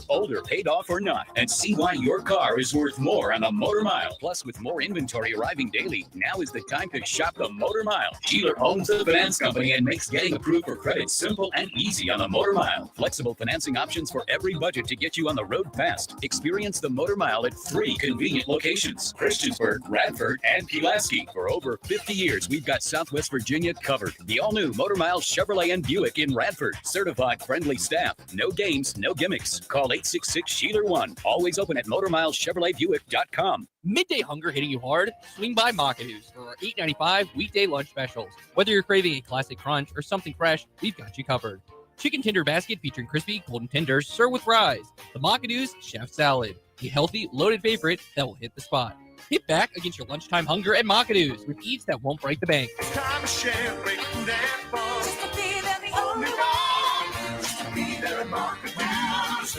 older, paid off or not, and see why your car is worth more on the Motor Mile. Plus, with more inventory arriving daily, now is the time to shop the Motor Mile. Sheeler owns the finance company and makes getting approved for credit simple and easy on the Motor Mile. Flexible financing options for every budget to get you on the road fast. Experience the Motor Mile at 3 convenient locations: Christiansburg, Radford, and Pulaski. For over 50 years, we've got Southwest Virginia covered. The all-new Motor Mile Chevrolet and Buick in Radford. Certified friendly staff. No games, no gimmicks. Call 866-SHEELER1. Always open at MotorMileChevroletBuick.com. Midday hunger hitting you hard? Swing by Macadoo's for our $8.95 weekday lunch specials. Whether you're craving a classic crunch or something fresh, we've got you covered. Chicken tender basket featuring crispy golden tenders served with fries. The Macadoo's Chef Salad, a healthy, loaded favorite that will hit the spot. Hit back against your lunchtime hunger at Macadoo's with eats that won't break the bank. It's time to share great food and fun. Just to be there the only one. Just to be there at Macadoo's.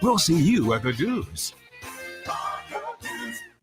We'll see you at the Do's.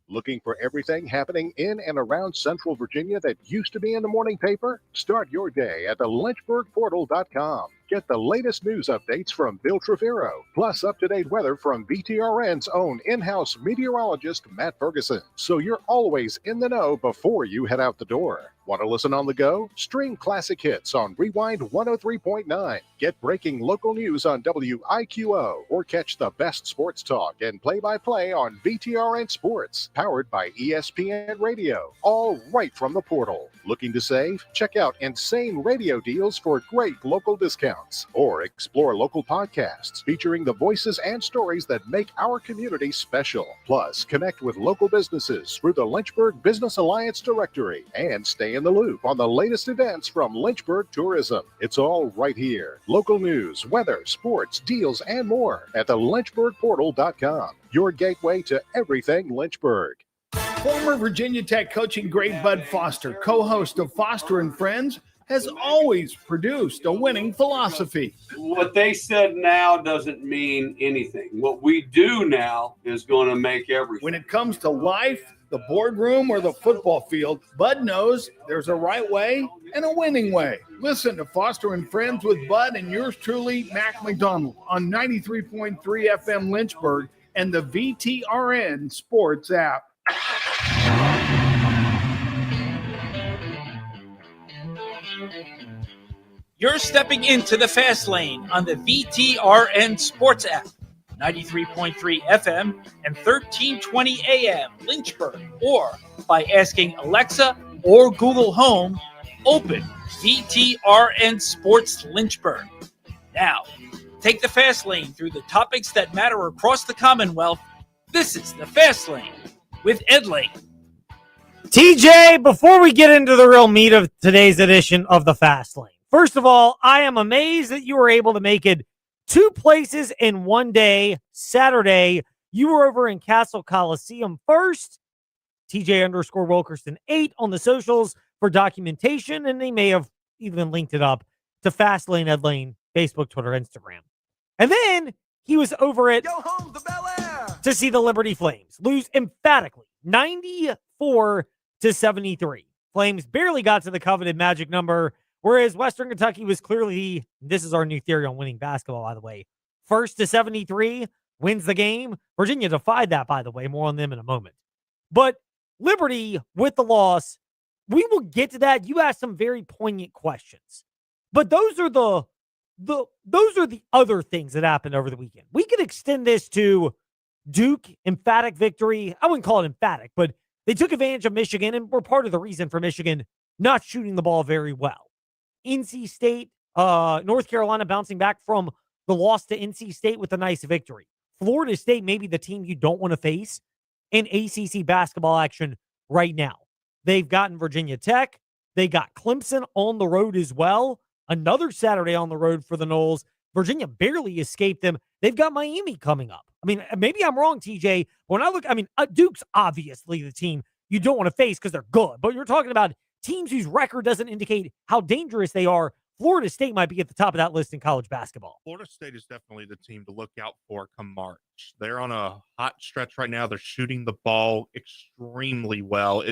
Looking for everything happening in and around Central Virginia that used to be in the morning paper? Start your day at the LynchburgPortal.com. Get the latest news updates from Bill Trevero, plus up-to-date weather from VTRN's own in-house meteorologist, Matt Ferguson. So you're always in the know before you head out the door. Want to listen on the go? Stream classic hits on Rewind 103.9. Get breaking local news on WIQO, or catch the best sports talk and play-by-play on VTRN Sports, powered by ESPN Radio, all right from the portal. Looking to save? Check out insane radio deals for great local discounts, or explore local podcasts featuring the voices and stories that make our community special. Plus, connect with local businesses through the Lynchburg Business Alliance directory and stay in the loop on the latest events from Lynchburg Tourism. It's all right here. Local news, weather, sports, deals, and more at the LynchburgPortal.com. Your gateway to everything Lynchburg. Former Virginia Tech coaching great Bud Foster, co-host of Foster and Friends, has always produced a winning philosophy. What they said now doesn't mean anything. What we do now is going to make everything. When it comes to life, the boardroom, or the football field, Bud knows there's a right way and a winning way. Listen to Foster and Friends with Bud and yours truly, Mac McDonald, on 93.3 FM Lynchburg and the VTRN Sports app. You're stepping into the fast lane on the VTRN Sports app, 93.3 FM and 1320 AM Lynchburg, or by asking Alexa or Google Home, open VTRN Sports Lynchburg. Now, take the fast lane through the topics that matter across the Commonwealth. This is the Fast Lane with Ed Lane. TJ, before we get into the real meat of today's edition of the Fast Lane, first of all, I am amazed that you were able to make it 2 places in one day. Saturday, you were over in Castle Coliseum first. TJ_Wilkerson 8 on the socials for documentation, and they may have even linked it up to Fast Lane, Ed Lane, Facebook, Twitter, Instagram. And then he was over at home to Bel Air to see the Liberty Flames lose emphatically, 94-73. Flames barely got to the coveted magic number, whereas Western Kentucky was clearly, this is our new theory on winning basketball, by the way, 1-73, wins the game. Virginia defied that, by the way. More on them in a moment. But Liberty, with the loss, we will get to that. You asked some very poignant questions. But those are the other things that happened over the weekend. We could extend this to Duke, emphatic victory. I wouldn't call it emphatic, but they took advantage of Michigan and were part of the reason for Michigan not shooting the ball very well. NC State, North Carolina bouncing back from the loss to NC State with a nice victory. Florida State may be the team you don't want to face in ACC basketball action right now. They've gotten Virginia Tech. They got Clemson on the road as well. Another Saturday on the road for the Noles. Virginia barely escaped them. They've got Miami coming up. I mean, maybe I'm wrong, TJ. When I look, Duke's obviously the team you don't want to face because they're good. But you're talking about teams whose record doesn't indicate how dangerous they are. Florida State might be at the top of that list in college basketball. Florida State is definitely the team to look out for come March. They're on a hot stretch right now. They're shooting the ball extremely well.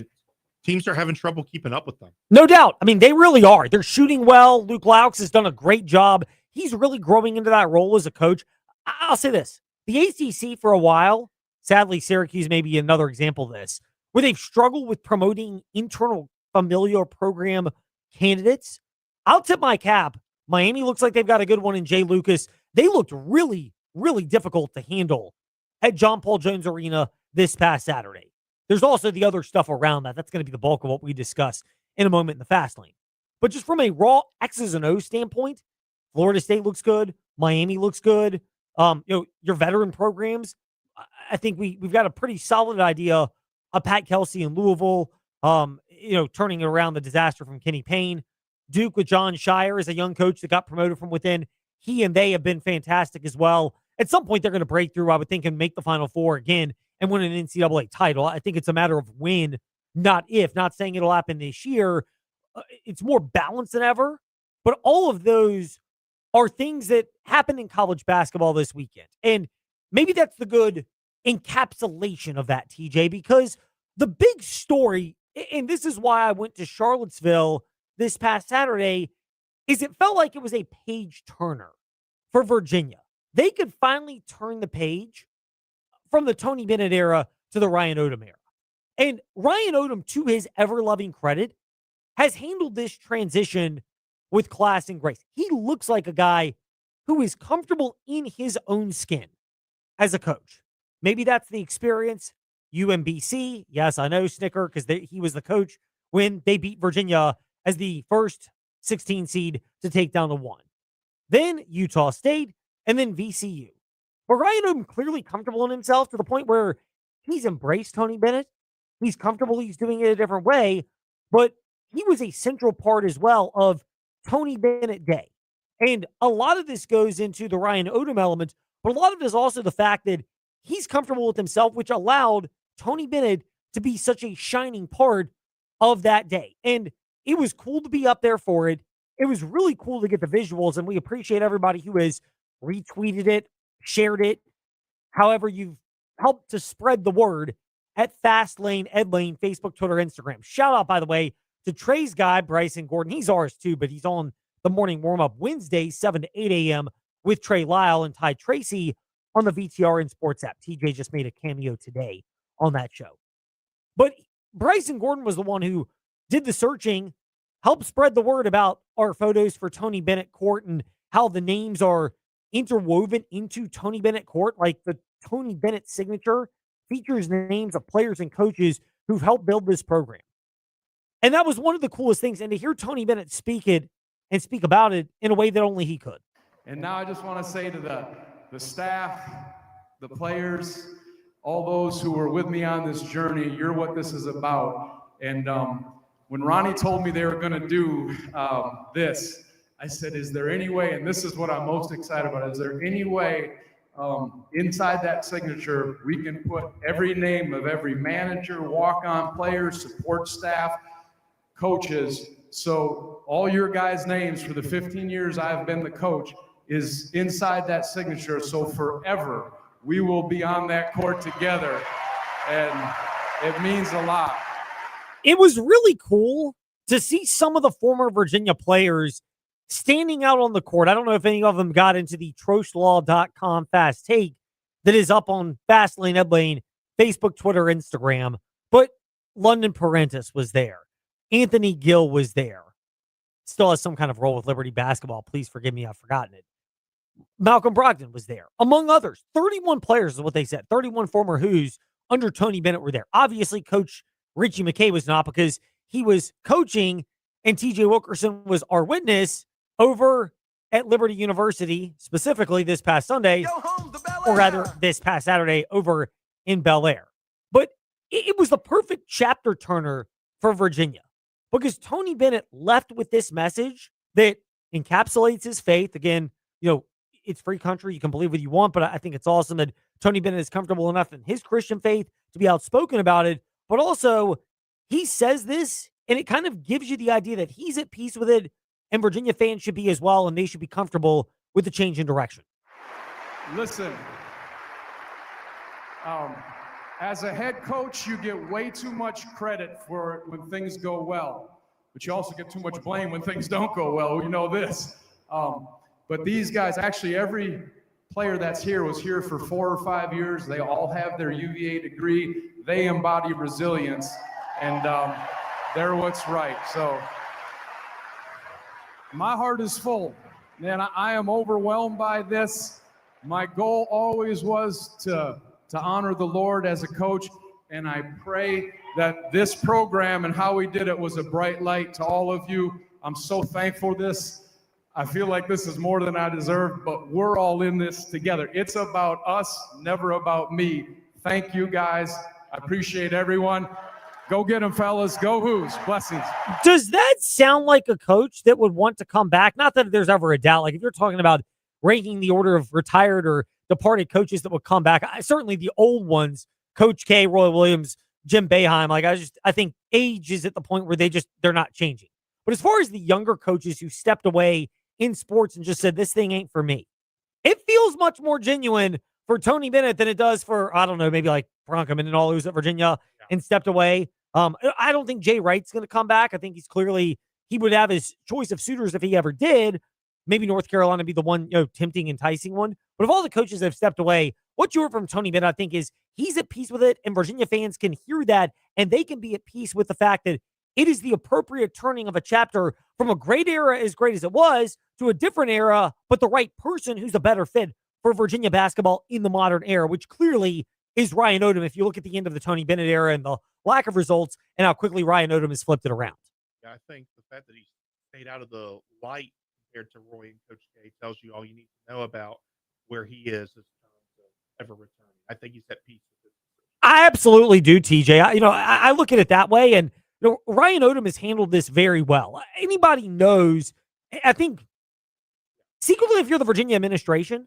Teams are having trouble keeping up with them. No doubt. I mean, they really are. They're shooting well. Luke Laux has done a great job. He's really growing into that role as a coach. I'll say this. The ACC for a while, sadly, Syracuse may be another example of this, where they've struggled with promoting internal familiar program candidates. I'll tip my cap. Miami looks like they've got a good one in Jay Lucas. They looked really, really difficult to handle at John Paul Jones Arena this past Saturday. There's also the other stuff around that. That's going to be the bulk of what we discuss in a moment in the fast lane. But just from a raw X's and O's standpoint, Florida State looks good. Miami looks good. Your veteran programs, I think we've got a pretty solid idea of Pat Kelsey in Louisville, turning around the disaster from Kenny Payne. Duke with John Shire is a young coach that got promoted from within. He and they have been fantastic as well. At some point, they're going to break through, I would think, and make the Final Four again and win an NCAA title. I think it's a matter of when, not if. Not saying it'll happen this year. It's more balanced than ever. But all of those are things that happened in college basketball this weekend. And maybe that's the good encapsulation of that, TJ, because the big story, and this is why I went to Charlottesville this past Saturday, is it felt like it was a page turner for Virginia. They could finally turn the page from the Tony Bennett era to the Ryan Odom era. And Ryan Odom, to his ever-loving credit, has handled this transition with class and grace. He looks like a guy who is comfortable in his own skin as a coach. Maybe that's the experience. UMBC, yes, I know, Snicker, because he was the coach when they beat Virginia as the first 16 seed to take down the 1. Then Utah State, and then VCU. But Ryan Odom clearly comfortable in himself to the point where he's embraced Tony Bennett. He's comfortable. He's doing it a different way. But he was a central part as well of Tony Bennett Day. And a lot of this goes into the Ryan Odom element, but a lot of it is also the fact that he's comfortable with himself, which allowed Tony Bennett to be such a shining part of that day. And it was cool to be up there for it. It was really cool to get the visuals, and we appreciate everybody who has retweeted it, shared it, however you've helped to spread the word at Fastlane, Edlane, Facebook, Twitter, Instagram. Shout out, by the way, to Trey's guy, Bryson Gordon. He's ours too, but he's on the morning warm-up Wednesdays, 7 to 8 a.m. with Trey Lyle and Ty Tracy on the VTRN Sports app. TJ just made a cameo today on that show. But Bryson Gordon was the one who did the searching, helped spread the word about our photos for Tony Bennett Court and how the names are interwoven into Tony Bennett Court. Like the Tony Bennett signature features names of players and coaches who've helped build this program. And that was one of the coolest things. And to hear Tony Bennett speak about it in a way that only he could. And now I just want to say to the staff, the players, all those who were with me on this journey, you're what this is about. And when Ronnie told me they were going to do this, I said, is there any way, and this is what I'm most excited about, is there any way inside that signature we can put every name of every manager, walk-on player, support staff, coaches, so all your guys' names for the 15 years I've been the coach is inside that signature, so forever we will be on that court together, and it means a lot. It was really cool to see some of the former Virginia players standing out on the court. I don't know if any of them got into the TroshLaw.com fast take that is up on Fastlane, Edlane, Facebook, Twitter, Instagram. But London Parentis was there. Anthony Gill was there. Still has some kind of role with Liberty basketball. Please forgive me, I've forgotten it. Malcolm Brogdon was there, among others. 31 players is what they said. 31 former Who's under Tony Bennett were there. Obviously, Coach Richie McKay was not, because he was coaching and TJ Wilkerson was our witness over at Liberty University, specifically this past Sunday, or rather this past Saturday over in Bel Air. But it was the perfect chapter turner for Virginia, because Tony Bennett left with this message that encapsulates his faith. Again, it's free country. You can believe what you want, but I think it's awesome that Tony Bennett is comfortable enough in his Christian faith to be outspoken about it. But also, he says this, and it kind of gives you the idea that he's at peace with it, and Virginia fans should be as well, and they should be comfortable with the change in direction. Listen, as a head coach, you get way too much credit for when things go well, but you also get too much blame when things don't go well. You know this. But these guys, actually every player that's here was here for 4 or 5 years. They all have their UVA degree. They embody resilience, and they're what's right. So my heart is full. Man, I am overwhelmed by this. My goal always was to honor the Lord as a coach, and I pray that this program and how we did it was a bright light to all of you. I'm so thankful for this. I feel like this is more than I deserve, but we're all in this together. It's about us, never about me. Thank you, guys. I appreciate everyone. Go get them, fellas. Go Hoos. Blessings. Does that sound like a coach that would want to come back? Not that there's ever a doubt. Like if you're talking about ranking the order of retired or departed coaches that would come back, certainly the old ones, Coach K, Roy Williams, Jim Boeheim, like I think age is at the point where they're not changing. But as far as the younger coaches who stepped away in sports and just said, this thing ain't for me, it feels much more genuine for Tony Bennett than it does for, I don't know, maybe like Bronkham and all who's at Virginia and stepped away. I don't think Jay Wright's going to come back. I think he would have his choice of suitors if he ever did. Maybe North Carolina be the one, tempting, enticing one. But if all the coaches have stepped away, what you heard from Tony Bennett, I think, is he's at peace with it, and Virginia fans can hear that, and they can be at peace with the fact that it is the appropriate turning of a chapter from a great era, as great as it was, to a different era, but the right person who's a better fit for Virginia basketball in the modern era, which clearly is Ryan Odom. If you look at the end of the Tony Bennett era and the lack of results and how quickly Ryan Odom has flipped it around. Yeah, I think the fact that he stayed out of the light compared to Roy and Coach K tells you all you need to know about where he is as terms of ever returning. I think he's at peace with this. I absolutely do, TJ. I look at it that way, and Ryan Odom has handled this very well. Anybody knows, I think, secretly, if you're the Virginia administration,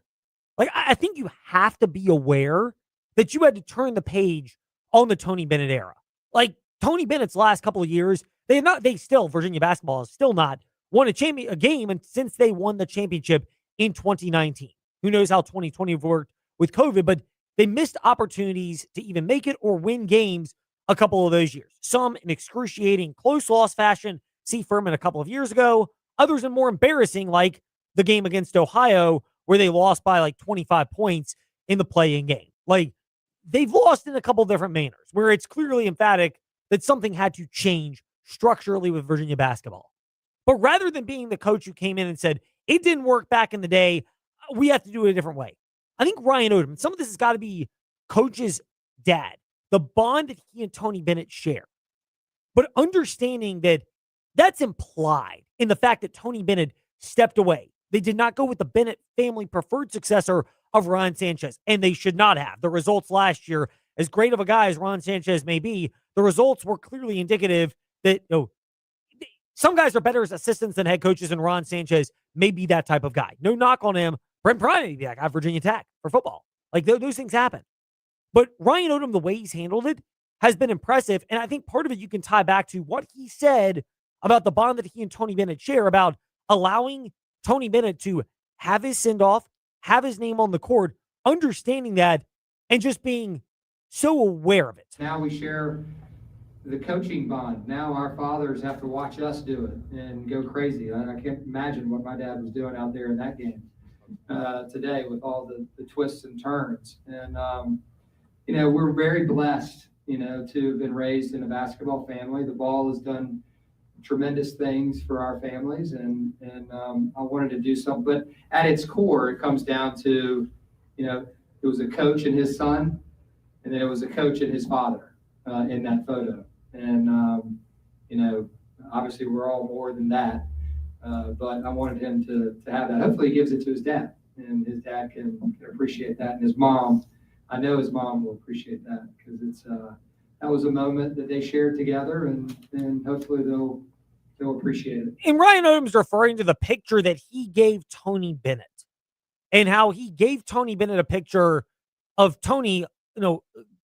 I think you have to be aware that you had to turn the page on the Tony Bennett era. Like Tony Bennett's last couple of years, Virginia basketball has still not won a game, and since they won the championship in 2019. Who knows how 2020 worked with COVID, but they missed opportunities to even make it or win games a couple of those years. Some in excruciating close loss fashion, see Furman a couple of years ago. Others in more embarrassing, like the game against Ohio, where they lost by like 25 points in the play-in game. Like, they've lost in a couple different manners, where it's clearly emphatic that something had to change structurally with Virginia basketball. But rather than being the coach who came in and said, it didn't work back in the day, we have to do it a different way. I think Ryan Odom, some of this has got to be Coach's dad, the bond that he and Tony Bennett share. But understanding that that's implied in the fact that Tony Bennett stepped away. They did not go with the Bennett family preferred successor of Ron Sanchez, and they should not have. The results last year, as great of a guy as Ron Sanchez may be, the results were clearly indicative that some guys are better as assistants than head coaches, and Ron Sanchez may be that type of guy. No knock on him. Brent Pry may be that guy at Virginia Tech for football. Like, those things happen. But Ryan Odom, the way he's handled it, has been impressive, and I think part of it you can tie back to what he said about the bond that he and Tony Bennett share, about allowing Tony Bennett to have his send-off, have his name on the court, understanding that, and just being so aware of it. Now we share the coaching bond. Now our fathers have to watch us do it and go crazy. I can't imagine what my dad was doing out there in that game today with all the twists and turns. And, we're very blessed, to have been raised in a basketball family. The ball has done tremendous things for our families, and I wanted to do something. But at its core, it comes down to, it was a coach and his son, and then it was a coach and his father in that photo. And, obviously we're all more than that, but I wanted him to have that. Hopefully he gives it to his dad, and his dad can appreciate that. And his mom, I know his mom will appreciate that, because it's that was a moment that they shared together, and hopefully they'll appreciate it. And Ryan Odom's referring to the picture that he gave Tony Bennett, and how he gave Tony Bennett a picture of Tony,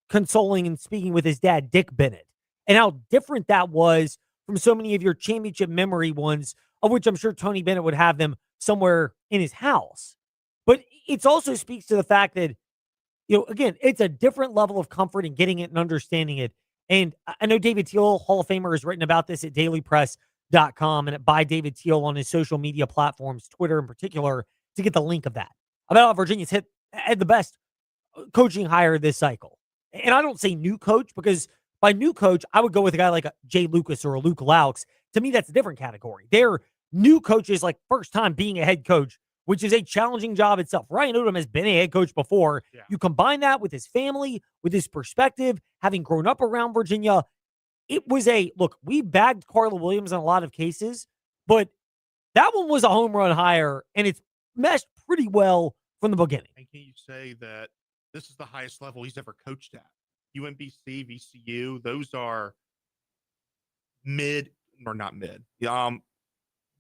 consoling and speaking with his dad, Dick Bennett, and how different that was from so many of your championship memory ones, of which I'm sure Tony Bennett would have them somewhere in his house. But it also speaks to the fact that, again, it's a different level of comfort in getting it and understanding it. And I know David Teal, Hall of Famer, has written about this at dailypress.com and by David Teal on his social media platforms, Twitter in particular, to get the link of that. about how Virginia's had the best coaching hire this cycle. And I don't say new coach because by new coach, I would go with a guy like a Jay Lucas or a Luke Laux. To me, that's a different category. They're new coaches, like first time being a head coach, which is a challenging job itself. Ryan Odom has been a head coach before. Yeah. You combine that with his family, with his perspective, having grown up around Virginia. It was look, we bagged Carla Williams in a lot of cases, but that one was a home run hire, and it's meshed pretty well from the beginning. And can you say that this is the highest level he's ever coached at? UMBC, VCU, those are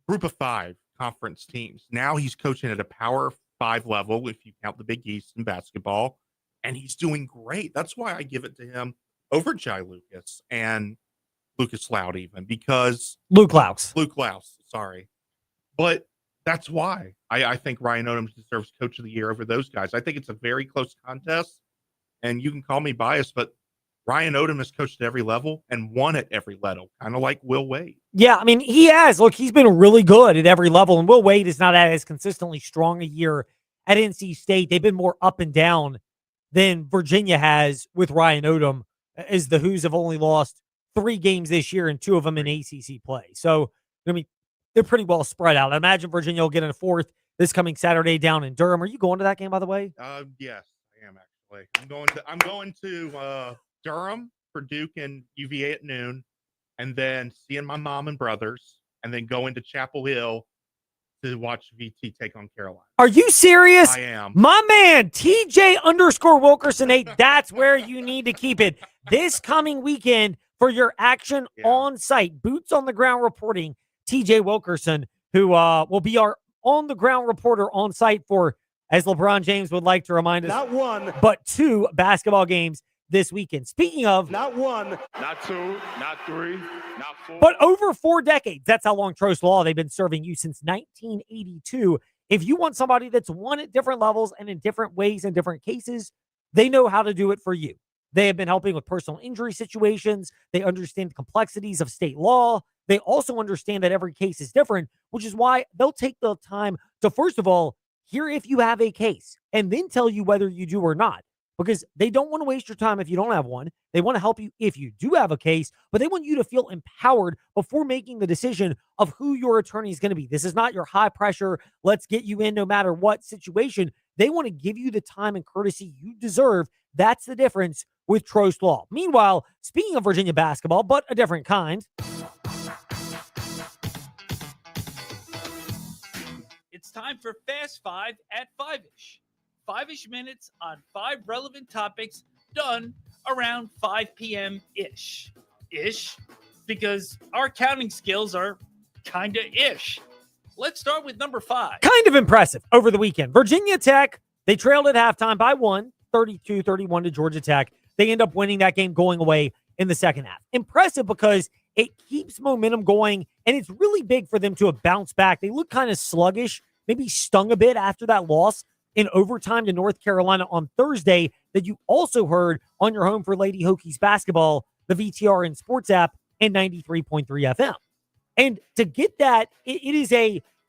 group of 5 conference teams. Now he's coaching at a Power 5 level, if you count the Big East in basketball, and he's doing great. That's why I give it to him over Jai Lucas and Lucas Loud, even because Luke Laux, sorry. But that's why I think Ryan Odom deserves Coach of the Year over those guys. I think it's a very close contest, and you can call me biased, but Ryan Odom has coached at every level and won at every level, kind of like Will Wade. Yeah, I mean, he has. Look, he's been really good at every level, and Will Wade is not as consistently strong a year at NC State. They've been more up and down than Virginia has with Ryan Odom, as the Hoos have only lost 3 games this year and 2 of them in ACC play. So, I mean, they're pretty well spread out. I imagine Virginia will get in a 4th this coming Saturday down in Durham. Are you going to that game, by the way? Yes, I am actually. I'm going to Durham for Duke and UVA at noon, and then seeing my mom and brothers, and then going to Chapel Hill to watch VT take on Carolina. Are you serious? I am. My man, TJ_Wilkerson 8. That's where you need to keep it this coming weekend for your action on site. Boots on the ground reporting. TJ Wilkerson, who will be our on the ground reporter on site for, as LeBron James would like to remind us, Not 1, but 2 basketball games this weekend. Speaking of, not 1, not 2, not 3, not 4. but over 4 decades. That's how long Trost Law, they've been serving you since 1982. If you want somebody that's won at different levels and in different ways and different cases, they know how to do it for you. They have been helping with personal injury situations. They understand the complexities of state law. They also understand that every case is different, which is why they'll take the time to, first of all, hear if you have a case and then tell you whether you do or not, because they don't want to waste your time if you don't have one. They want to help you if you do have a case, but they want you to feel empowered before making the decision of who your attorney is going to be. This is not your high pressure, let's get you in no matter what situation. They want to give you the time and courtesy you deserve. That's the difference with Trost Law. Meanwhile, speaking of Virginia basketball, but a different kind. It's time for Fast 5 at 5-ish. 5-ish minutes on 5 relevant topics done around 5 p.m.-ish. Ish, because our counting skills are kind of ish. Let's start with number 5. Kind of impressive over the weekend. Virginia Tech, they trailed at halftime by 1, 32-31 to Georgia Tech. They end up winning that game going away in the second half. Impressive because it keeps momentum going, and it's really big for them to have bounced back. They look kind of sluggish, maybe stung a bit after that loss in overtime to North Carolina on Thursday that you also heard on your home for Lady Hokies basketball, the VTR and Sports app, and 93.3 FM. And to get that, it is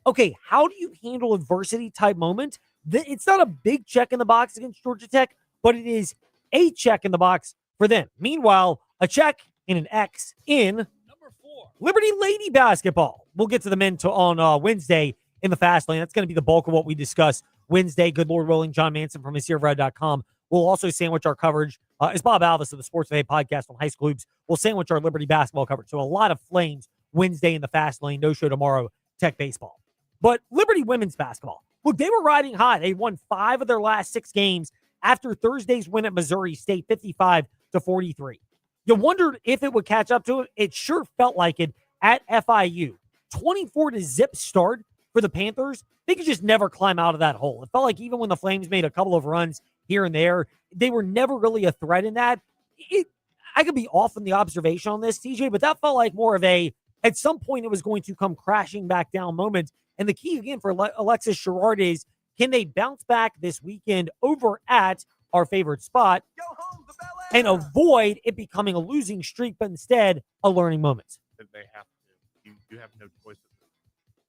okay, how do you handle adversity type moment? It's not a big check in the box against Georgia Tech, but it is a check in the box for them. Meanwhile, a check and an X in number 4. Liberty Lady basketball. We'll get to the men on Wednesday in the fast lane. That's going to be the bulk of what we discuss Wednesday. Good Lord willing, John Manson from HisSeerFred.com. We'll also sandwich our coverage, as Bob Alvis of the Sports Today podcast on high school hoops. We'll sandwich our Liberty basketball coverage. So a lot of flames Wednesday in the fast lane. No show tomorrow, Tech baseball. But Liberty women's basketball, look, they were riding high. They won 5 of their last 6 games after Thursday's win at Missouri State, 55-43. You wondered if it would catch up to it. It sure felt like it at FIU. 24-0 start for the Panthers. They could just never climb out of that hole. It felt like even when the Flames made a couple of runs here and there, they were never really a threat in that. I could be off in the observation on this, TJ, but that felt like more of at some point it was going to come crashing back down moment. And the key again for Alexis Sherrard is, can they bounce back this weekend over at our favorite spot and avoid it becoming a losing streak, but instead a learning moment? They have to. You have no choice.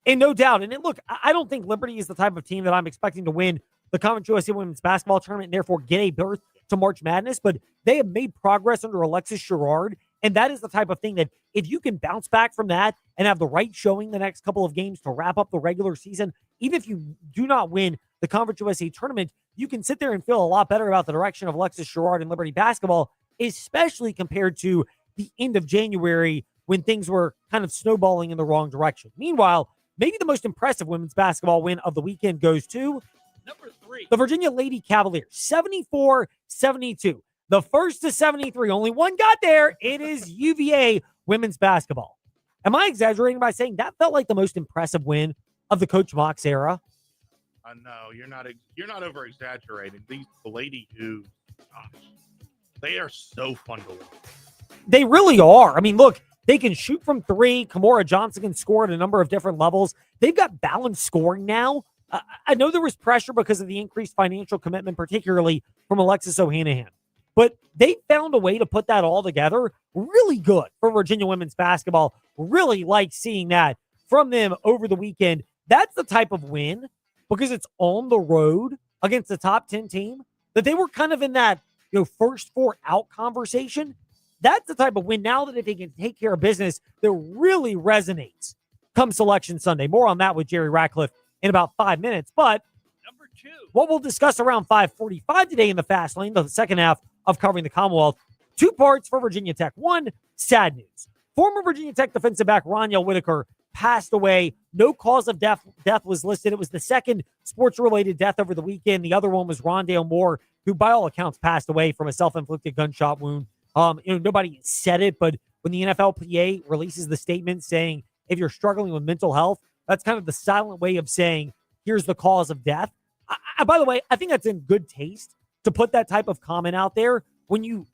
And no doubt. And look, I don't think Liberty is the type of team that I'm expecting to win the Conference USA Women's Basketball Tournament and therefore get a berth to March Madness, but they have made progress under Alexis Sherrard, and that is the type of thing that if you can bounce back from that and have the right showing the next couple of games to wrap up the regular season, even if you do not win the Conference USA Tournament, you can sit there and feel a lot better about the direction of Alexis Sherrard and Liberty basketball, especially compared to the end of January when things were kind of snowballing in the wrong direction. Meanwhile, maybe the most impressive women's basketball win of the weekend goes to Number 3. the Virginia Lady Cavaliers, 74-72. The first to 73. Only one got there. It is UVA women's basketball. Am I exaggerating by saying that felt like the most impressive win of the Coach Mox era? No, you're not over exaggerating. The Lady Hoos, gosh, they are so fun to watch. They really are. I mean, look, they can shoot from three. Kamora Johnson can score at a number of different levels. They've got balanced scoring now. I know there was pressure because of the increased financial commitment, particularly from Alexis Ohanahan. But they found a way to put that all together. Really good for Virginia women's basketball. Really like seeing that from them over the weekend. That's the type of win, because it's on the road against the top 10 team, that they were kind of in that first four out conversation. That's the type of win now that if they can take care of business, that really resonates come Selection Sunday. More on that with Jerry Ratcliffe in about 5 minutes. But Number 2. what we'll discuss around 5:45 today in the Fast Lane, the second half of covering the Commonwealth. 2 parts for Virginia Tech. One, sad news. Former Virginia Tech defensive back Ronyell Whitaker passed away. No cause of death was listed. It was the second sports-related death over the weekend. The other one was Rondale Moore, who by all accounts passed away from a self-inflicted gunshot wound. Nobody said it, but when the NFLPA releases the statement saying if you're struggling with mental health, that's kind of the silent way of saying here's the cause of death. By the way, I think that's in good taste to put that type of comment out there when you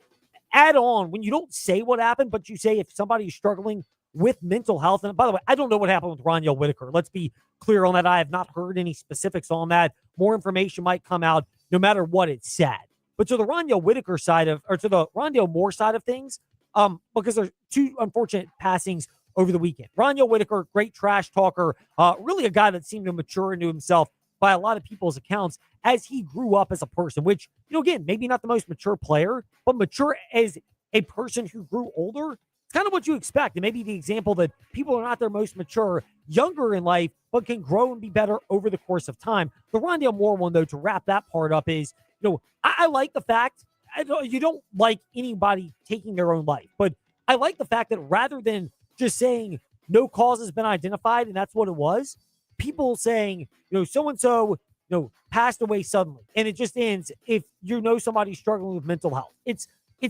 add on, when you don't say what happened, but you say if somebody's struggling with mental health. And by the way, I don't know what happened with Ronyell Whitaker. Let's be clear on that. I have not heard any specifics on that. More information might come out no matter what it's said. But to the Ronyell Whitaker side to the Rondale Moore side of things, because there's 2 unfortunate passings over the weekend. Ronyell Whitaker, great trash talker, really a guy that seemed to mature into himself by a lot of people's accounts as he grew up as a person, which, again, maybe not the most mature player, but mature as a person who grew older. It's kind of what you expect. And maybe the example that people are not their most mature, younger in life, but can grow and be better over the course of time. The Rondale Moore one, though, to wrap that part up is, I like the fact, you don't like anybody taking their own life, but I like the fact that rather than just saying no cause has been identified and that's what it was, people saying, so-and-so, passed away suddenly. And it just ends if somebody's struggling with mental health. It's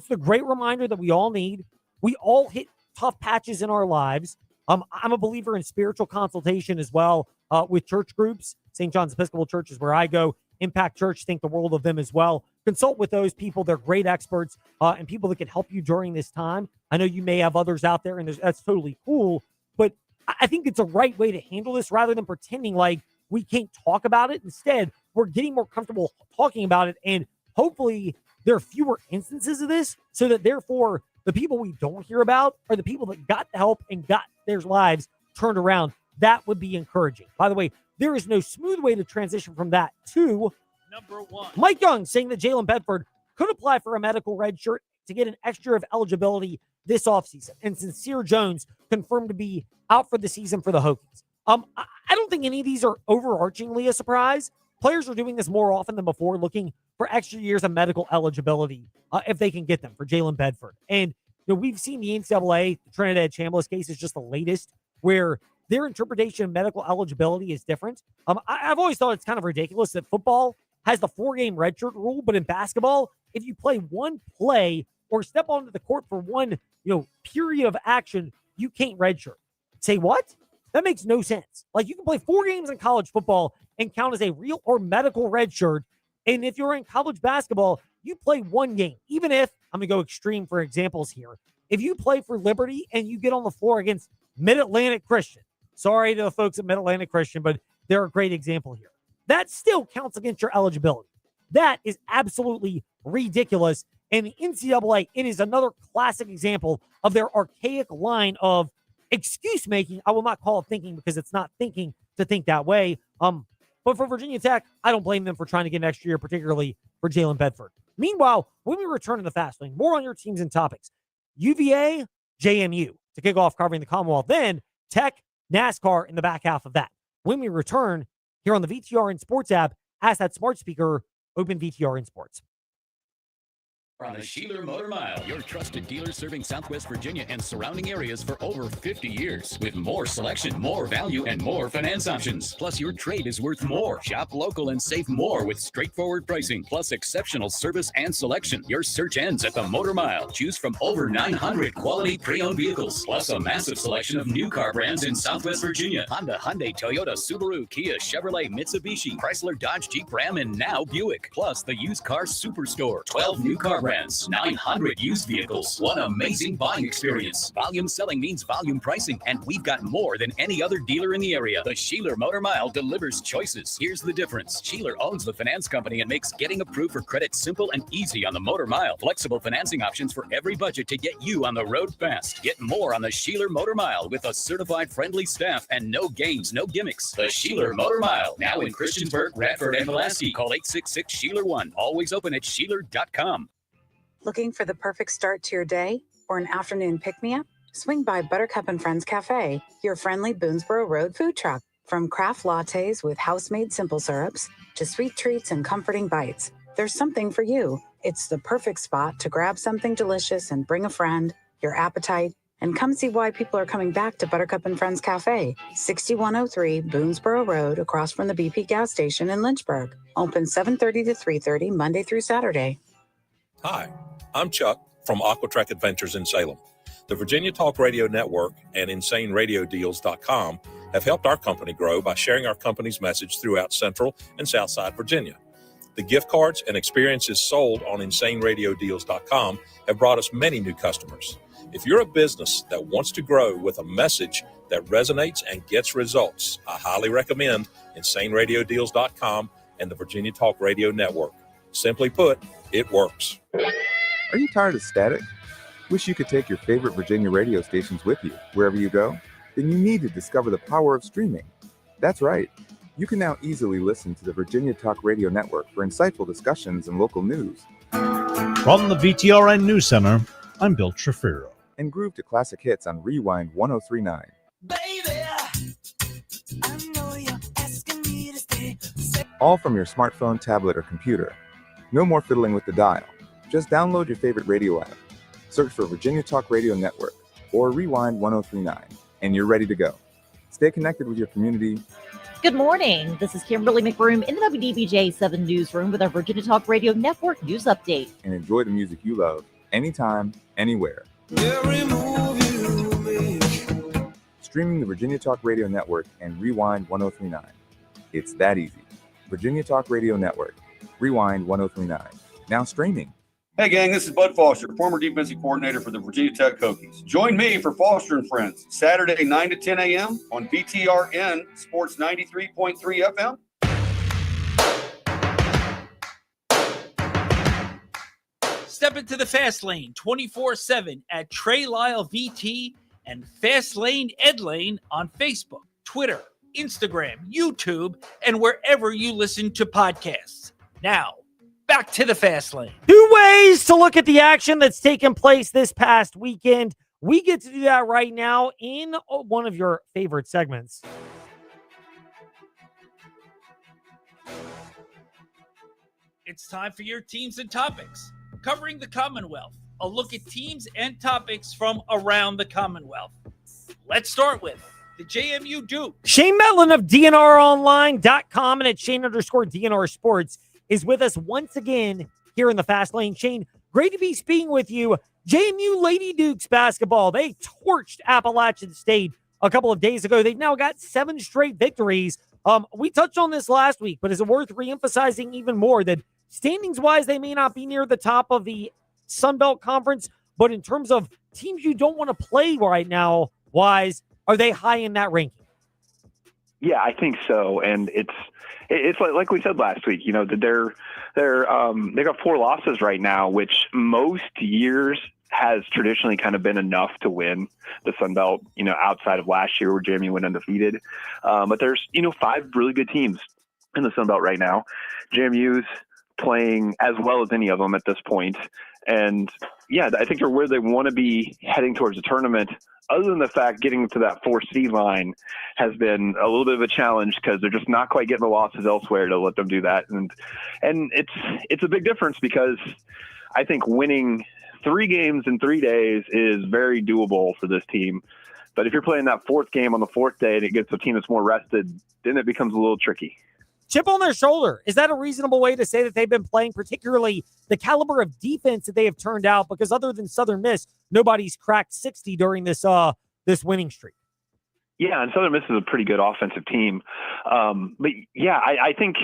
the great reminder that we all need. We all hit tough patches in our lives. I'm a believer in spiritual consultation as well with church groups. St. John's Episcopal Church is where I go. Impact Church, think the world of them as well. Consult with those people. They're great experts and people that can help you during this time. I know you may have others out there, and that's totally cool. But I think it's a right way to handle this rather than pretending like we can't talk about it. Instead, we're getting more comfortable talking about it, and hopefully there are fewer instances of this so that therefore the people we don't hear about are the people that got the help and got their lives turned around. That would be encouraging. By the way, there is no smooth way to transition from that to Number 1. Mike Young saying that Jalen Bedford could apply for a medical red shirt to get an extra year of eligibility this offseason. And Sincere Jones confirmed to be out for the season for the Hokies. I don't think any of these are overarchingly a surprise. Players are doing this more often than before, looking for extra years of medical eligibility if they can get them for Jalen Bedford. And we've seen the NCAA, the Trinidad Chambliss case is just the latest, where their interpretation of medical eligibility is different. I've always thought it's kind of ridiculous that football has the 4-game redshirt rule, but in basketball, if you play one play or step onto the court for one, period of action, you can't redshirt. Say what? That makes no sense. Like, you can play 4 games in college football and count as a real or medical redshirt. And if you're in college basketball, you play 1 game. Even if, I'm going to go extreme for examples here. If you play for Liberty and you get on the floor against Mid-Atlantic Christian, sorry to the folks at Mid-Atlantic Christian, but they're a great example here. That still counts against your eligibility. That is absolutely ridiculous. And the NCAA, it is another classic example of their archaic line of excuse making. I will not call it thinking because it's not thinking to think that way. But for Virginia Tech, I don't blame them for trying to get an extra year, particularly for Jalen Bedford. Meanwhile, when we return to the Fast Lane, more on your teams and topics. UVA, JMU to kick off covering the Commonwealth. Then Tech, NASCAR in the back half of that. When we return here on the VTRN Sports app, ask that smart speaker, open VTRN Sports. On the Sheeler Motor Mile, your trusted dealer serving Southwest Virginia and surrounding areas for over 50 years. With more selection, more value, and more finance options. Plus, your trade is worth more. Shop local and save more with straightforward pricing, plus exceptional service and selection. Your search ends at the Motor Mile. Choose from over 900 quality pre-owned vehicles, plus a massive selection of new car brands in Southwest Virginia. Honda, Hyundai, Toyota, Subaru, Kia, Chevrolet, Mitsubishi, Chrysler, Dodge, Jeep, Ram, and now Buick. Plus, the used car superstore. 12 new car brands, 900 used vehicles, one amazing buying experience. Volume selling means volume pricing, and we've got more than any other dealer in the area. The Sheeler Motor Mile delivers choices. Here's the difference. Sheeler owns the finance company and makes getting approved for credit simple and easy on the Motor Mile. Flexible financing options for every budget to get you on the road fast. Get more on the Sheeler Motor Mile with a certified friendly staff and no games, no gimmicks. The Sheeler Motor Mile, now in Christiansburg, Radford, and Pulaski. Call 866-SHEELER1. Always open at Sheeler.com. Looking for the perfect start to your day or an afternoon pick-me-up? Swing by Buttercup and Friends Cafe, your friendly Boonesboro Road food truck. From craft lattes with house-made simple syrups to sweet treats and comforting bites, there's something for you. It's the perfect spot to grab something delicious and bring a friend, your appetite, and come see why people are coming back to Buttercup and Friends Cafe, 6103 Boonesboro Road, across from the BP gas station in Lynchburg. Open 7:30 to 3:30 Monday through Saturday. Hi, I'm Chuck from Aquatrack Adventures in Salem. The Virginia Talk Radio Network and InsaneRadioDeals.com have helped our company grow by sharing our company's message throughout Central and Southside Virginia. The gift cards and experiences sold on InsaneRadioDeals.com have brought us many new customers. If you're a business that wants to grow with a message that resonates and gets results, I highly recommend InsaneRadioDeals.com and the Virginia Talk Radio Network. Simply put, it works. Are you tired of static? Wish you could take your favorite Virginia radio stations with you wherever you go? Then you need to discover the power of streaming. That's right. You can now easily listen to the Virginia Talk Radio Network for insightful discussions and local news. From the VTRN News Center, I'm Bill Trefiro. And groove to classic hits on Rewind 1039. All from your smartphone, tablet, or computer. No more fiddling with the dial. Just download your favorite radio app. Search for Virginia Talk Radio Network or Rewind 1039, and you're ready to go. Stay connected with your community. Good morning. This is Kimberly McBroom in the WDBJ 7 Newsroom with our Virginia Talk Radio Network news update. And enjoy the music you love, anytime, anywhere. Every move you make. Streaming the Virginia Talk Radio Network and Rewind 1039. It's that easy. Virginia Talk Radio Network. Rewind 1039. Now streaming. Hey gang, this is Bud Foster, former defensive coordinator for the Virginia Tech Hokies. Join me for Foster and Friends, Saturday 9 to 10 a.m. on VTRN Sports 93.3 FM. Step into the Fast Lane 24/7 at Trey Lyle VT and Fast Lane Ed Lane on Facebook, Twitter, Instagram, YouTube, and wherever you listen to podcasts. Now, back to the Fast Lane. 2 ways to look at the action that's taken place this past weekend. We get to do that right now in one of your favorite segments. It's time for your teams and topics. Covering the Commonwealth, a look at teams and topics from around the Commonwealth. Let's start with the JMU Duke. Shane Metlin of DNRonline.com and at Shane_DNR Sports is with us once again here in the Fast Lane. Shane, great to be speaking with you. JMU Lady Dukes basketball, they torched Appalachian State a couple of days ago. They've now got 7 straight victories. We touched on this last week, but is it worth reemphasizing even more that standings-wise, they may not be near the top of the Sun Belt Conference, but in terms of teams you don't want to play right now, wise, are they high in that ranking? Yeah, I think so. And it's like we said last week, you know, that they got 4 losses right now, which most years has traditionally kind of been enough to win the Sun Belt, you know, outside of last year where JMU went undefeated. But there's, 5 really good teams in the Sun Belt right now. JMU's playing as well as any of them at this point. And yeah, I think they're where they want to be heading towards the tournament. Other than the fact getting to that 4 seed line has been a little bit of a challenge because they're just not quite getting the losses elsewhere to let them do that. And it's a big difference because I think winning 3 games in 3 days is very doable for this team. But if you're playing that 4th game on the 4th day and it gets a team that's more rested, then it becomes a little tricky. Chip on their shoulder. Is that a reasonable way to say that they've been playing, particularly the caliber of defense that they have turned out? Because other than Southern Miss, nobody's cracked 60 during this winning streak. Yeah, and Southern Miss is a pretty good offensive team. But yeah, I think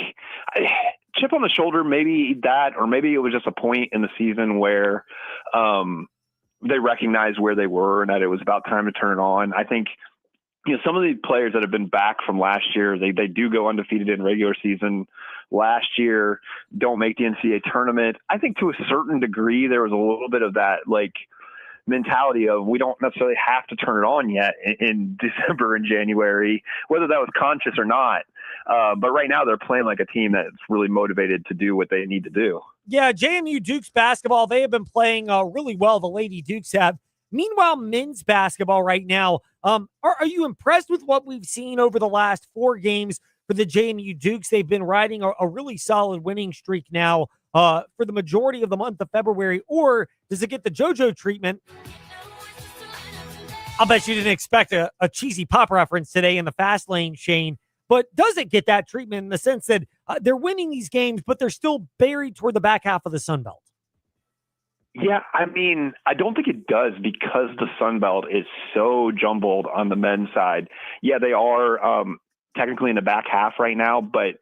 chip on the shoulder, maybe that, or maybe it was just a point in the season where they recognized where they were and that it was about time to turn it on. I think, some of the players that have been back from last year, they do go undefeated in regular season. Last year, don't make the NCAA tournament. I think to a certain degree, there was a little bit of that, mentality of we don't necessarily have to turn it on yet in December and January, whether that was conscious or not. But right now they're playing like a team that's really motivated to do what they need to do. Yeah, JMU Dukes basketball, they have been playing really well, the Lady Dukes have. Meanwhile, men's basketball right now, are you impressed with what we've seen over the last 4 games for the JMU Dukes? They've been riding a really solid winning streak now for the majority of the month of February, or does it get the JoJo treatment? I'll bet you didn't expect a cheesy pop reference today in the fast lane, Shane, but does it get that treatment in the sense that they're winning these games, but they're still buried toward the back half of the Sun Belt? Yeah, I mean, I don't think it does because the Sun Belt is so jumbled on the men's side. Yeah, they are technically in the back half right now, but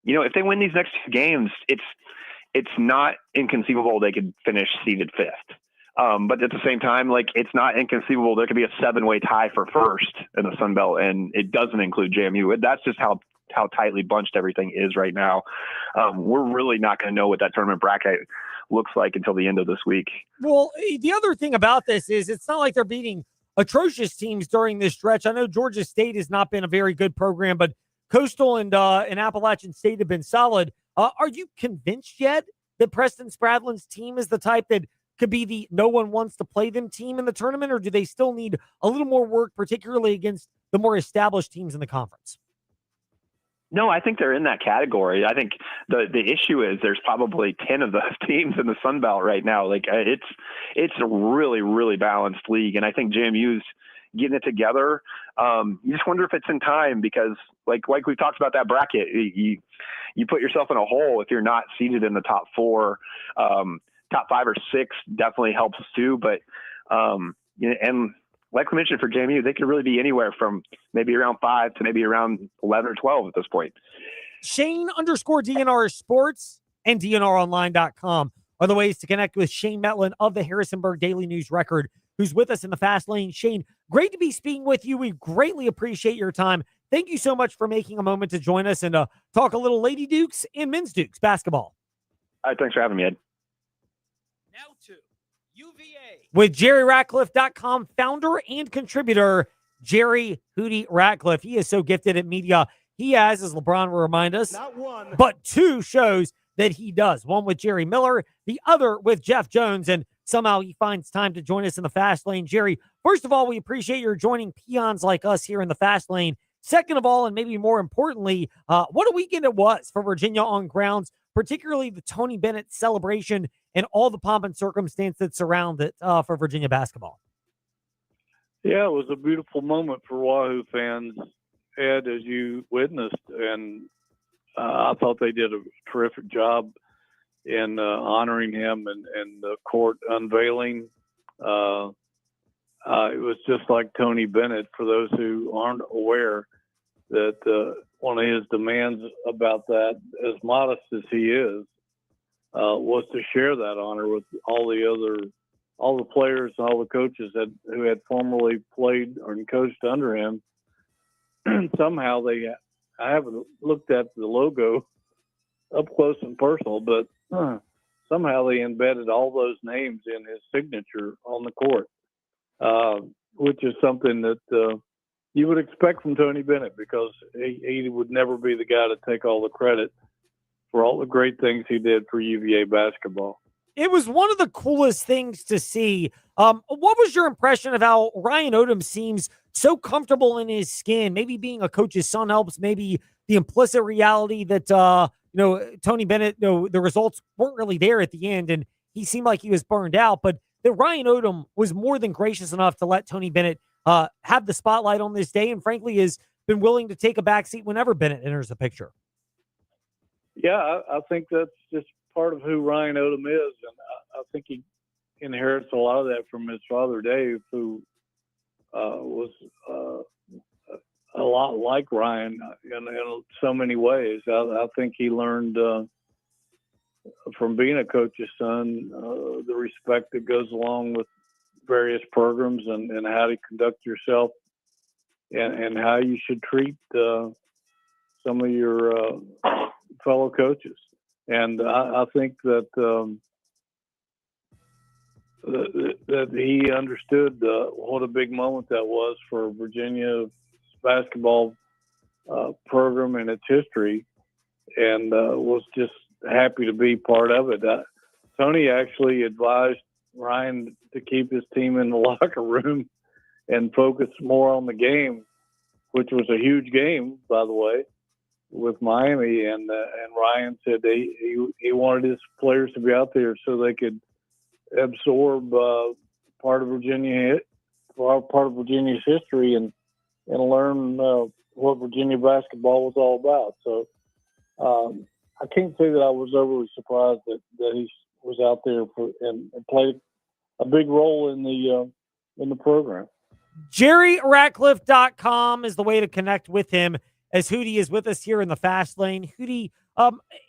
if they win these next 2 games, it's not inconceivable they could finish seeded 5th. But at the same time, it's not inconceivable there could be a 7-way tie for first in the Sun Belt, and it doesn't include JMU. That's just how tightly bunched everything is right now. We're really not going to know what that tournament bracket looks like until the end of this week. Well, the other thing about this is it's not like they're beating atrocious teams during this stretch. I know Georgia State has not been a very good program, but Coastal and Appalachian State have been solid. Are you convinced yet that Preston Spradlin's team is the type that could be the no one wants to play them team in the tournament, or do they still need a little more work, particularly against the more established teams in the conference? No, I think they're in that category. I think the issue is there's probably 10 of those teams in the Sun Belt right now. It's a really, really balanced league. And I think JMU's getting it together. You just wonder if it's in time because like we talked about that bracket, you put yourself in a hole if you're not seated in the top 4. Top 5 or 6 definitely helps too. But, and like we mentioned for JMU, they could really be anywhere from maybe around 5 to maybe around 11 or 12 at this point. Shane_DNR Sports and DNRonline.com are the ways to connect with Shane Metlin of the Harrisonburg Daily News Record, who's with us in the fast lane. Shane, great to be speaking with you. We greatly appreciate your time. Thank you so much for making a moment to join us and talk a little Lady Dukes and Men's Dukes basketball. All right, thanks for having me, Ed. Now to UVA. With JerryRatcliffe.com founder and contributor, Jerry Hootie Ratcliffe. He is so gifted at media. He has, as LeBron will remind us, Not one, but 2 shows that he does. One with Jerry Miller, the other with Jeff Jones, and somehow he finds time to join us in the fast lane. Jerry, first of all, we appreciate your joining peons like us here in the fast lane. Second of all, and maybe more importantly, what a weekend it was for Virginia on grounds, particularly the Tony Bennett celebration and all the pomp and circumstance that surround it for Virginia basketball. Yeah, it was a beautiful moment for Wahoo fans, Ed, as you witnessed, and I thought they did a terrific job in honoring him and the court unveiling. It was just like Tony Bennett, for those who aren't aware, that one of his demands about that, as modest as he is, was to share that honor with all the players and all the coaches who had formerly played or coached under him. Somehow I haven't looked at the logo up close and personal, but somehow they embedded all those names in his signature on the court, which is something that you would expect from Tony Bennett, because he would never be the guy to take all the credit for all the great things he did for UVA basketball. It was one of the coolest things to see. What was your impression of how Ryan Odom seems so comfortable in his skin? Maybe being a coach's son helps. Maybe the implicit reality that Tony Bennett, the results weren't really there at the end, and he seemed like he was burned out. But that Ryan Odom was more than gracious enough to let Tony Bennett have the spotlight on this day, and frankly has been willing to take a backseat whenever Bennett enters the picture. Yeah, I think that's just part of who Ryan Odom is, and I think he inherits a lot of that from his father, Dave, who was a lot like Ryan in so many ways. I think he learned from being a coach's son the respect that goes along with various programs and how to conduct yourself and how you should treat some of your fellow coaches. And I think that that he understood what a big moment that was for Virginia's basketball program and its history, and was just happy to be part of it. Tony actually advised Ryan to keep his team in the locker room and focus more on the game, which was a huge game, by the way, with Miami. And Ryan said he wanted his players to be out there so they could absorb part of Virginia's history and learn what Virginia basketball was all about. So I can't say that I was overly surprised that he was out there and played a big role in the program. JerryRatcliffe.com is the way to connect with him, as Hootie is with us here in the Fast Lane. Hootie,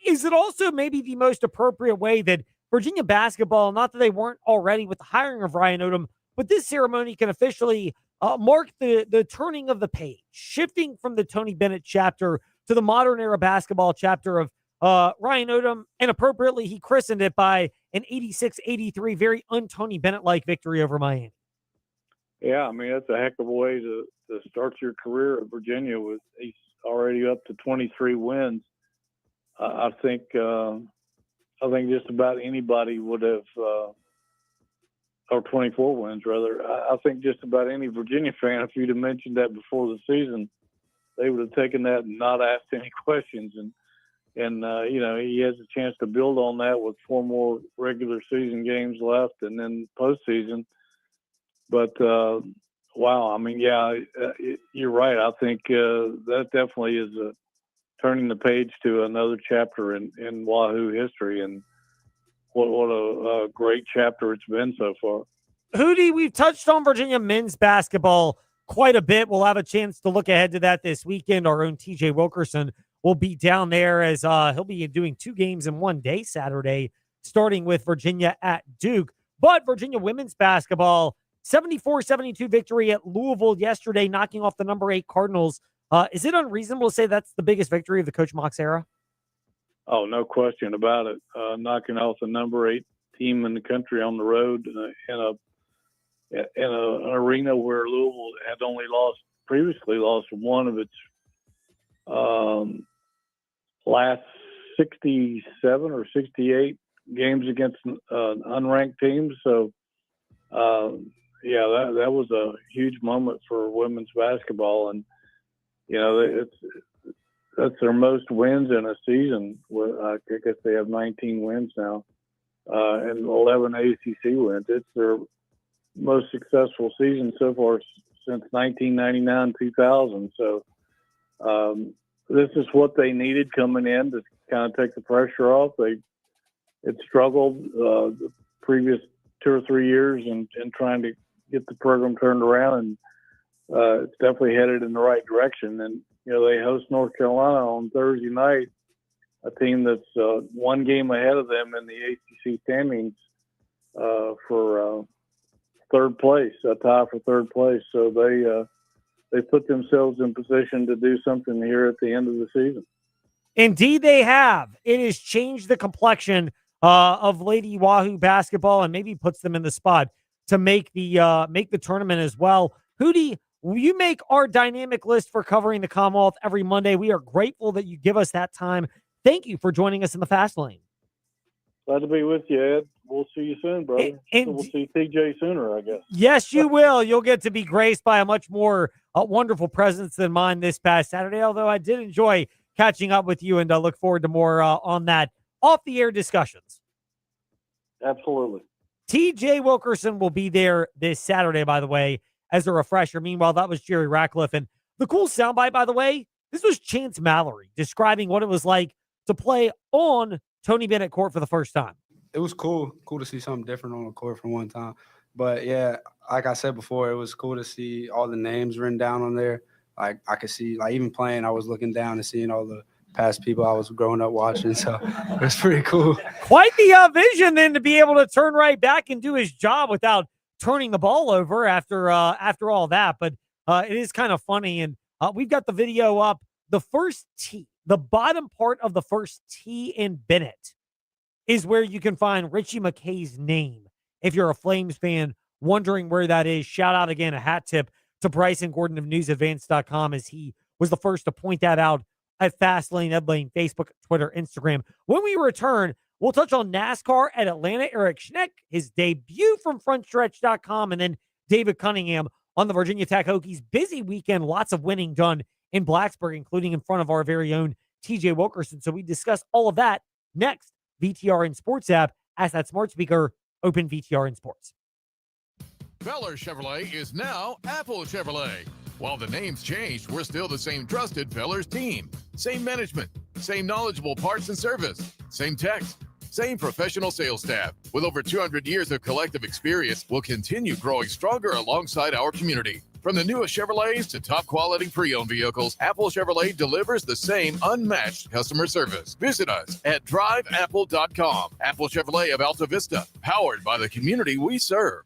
is it also maybe the most appropriate way that Virginia basketball, not that they weren't already with the hiring of Ryan Odom, but this ceremony can officially mark the turning of the page, shifting from the Tony Bennett chapter to the modern era basketball chapter of Ryan Odom, and appropriately he christened it by an 86-83 very un-Tony Bennett-like victory over Miami. Yeah, I mean, that's a heck of a way to start your career at Virginia. He's already up to 23 wins. I think just about anybody would have, or 24 wins rather. I think just about any Virginia fan, if you'd have mentioned that before the season, they would have taken that and not asked any questions. And he has a chance to build on that with 4 more regular season games left and then postseason. But wow, I mean, yeah, you're right. I think that definitely is turning the page to another chapter in Wahoo history, and what a great chapter it's been so far. Hootie, we've touched on Virginia men's basketball quite a bit. We'll have a chance to look ahead to that this weekend. Our own TJ Wilkerson will be down there, as he'll be doing 2 games in one day, Saturday, starting with Virginia at Duke. But Virginia women's basketball, 74-72 victory at Louisville yesterday, knocking off the number 8 Cardinals. Is it unreasonable to say that's the biggest victory of the Coach Mox era? Oh, no question about it. Knocking off the number 8 team in the country on the road in an arena where Louisville had only previously lost one of its last 67 or 68 games against unranked teams. So, yeah, that was a huge moment for women's basketball, and that's their most wins in a season. I guess they have 19 wins now, and 11 ACC wins. It's their most successful season so far since 1999-2000. So this is what they needed coming in to kind of take the pressure off. It struggled the previous 2 or 3 years in trying to get the program turned around, and it's definitely headed in the right direction. And they host North Carolina on Thursday night, a team that's 1 game ahead of them in the ACC standings for third place, a tie for third place. So they put themselves in position to do something here at the end of the season. Indeed, they have. It has changed the complexion of Lady Wahoo basketball, and maybe puts them in the spot to make the tournament as well. Hootie, You make our dynamic list for covering the Commonwealth every Monday. We are grateful that you give us that time. Thank you for joining us in the Fast Lane. Glad to be with you, Ed. We'll see you soon, brother. We'll see TJ sooner, I guess. Yes, you will. You'll get to be graced by a much more wonderful presence than mine this past Saturday, although I did enjoy catching up with you and look forward to more on that off-the-air discussions. Absolutely. TJ Wilkerson will be there this Saturday, by the way, as a refresher. Meanwhile, that was Jerry Ratcliffe. And the cool soundbite, by the way, this was Chance Mallory describing what it was like to play on Tony Bennett court for the first time. It was cool to see something different on the court for one time. But yeah, like I said before, it was cool to see all the names written down on there. Like I could see, like even playing, I was looking down and seeing all the past people I was growing up watching. So it was pretty cool. Quite the vision then to be able to turn right back and do his job without turning the ball over after all that. But it is kind of funny. And we've got the video up. The first tee, the bottom part of the first tee in Bennett is where you can find Richie McKay's name. If you're a Flames fan wondering where that is, shout out again, a hat tip to Bryson Gordon of newsadvance.com, as he was the first to point that out at Fastlane, Ed Lane, Facebook, Twitter, Instagram. When we return, we'll touch on NASCAR at Atlanta, Eric Schneck, his debut from frontstretch.com, and then David Cunningham on the Virginia Tech Hokies. Busy weekend, lots of winning done in Blacksburg, including in front of our very own TJ Wilkerson. So we discuss all of that next. VTRN Sports app. Ask that smart speaker, open VTRN Sports. Feller Chevrolet is now Apple Chevrolet. While the name's changed, we're still the same trusted Fellers team. Same management, same knowledgeable parts and service, same techs, same professional sales staff. With over 200 years of collective experience, we'll continue growing stronger alongside our community. From the newest Chevrolets to top quality pre-owned vehicles, Apple Chevrolet delivers the same unmatched customer service. Visit us at driveapple.com. Apple Chevrolet of Alta Vista, powered by the community we serve.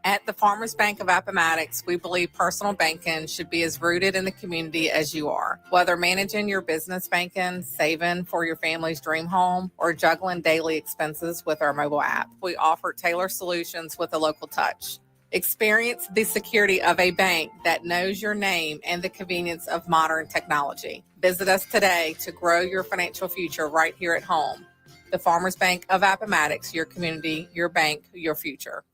At the Farmers Bank of Appomattox, we believe personal banking should be as rooted in the community as you are. Whether managing your business banking, saving for your family's dream home, or juggling daily expenses with our mobile app, we offer tailored solutions with a local touch. Experience the security of a bank that knows your name and the convenience of modern technology. Visit us today to grow your financial future right here at home. The Farmers Bank of Appomattox, your community, your bank, your future.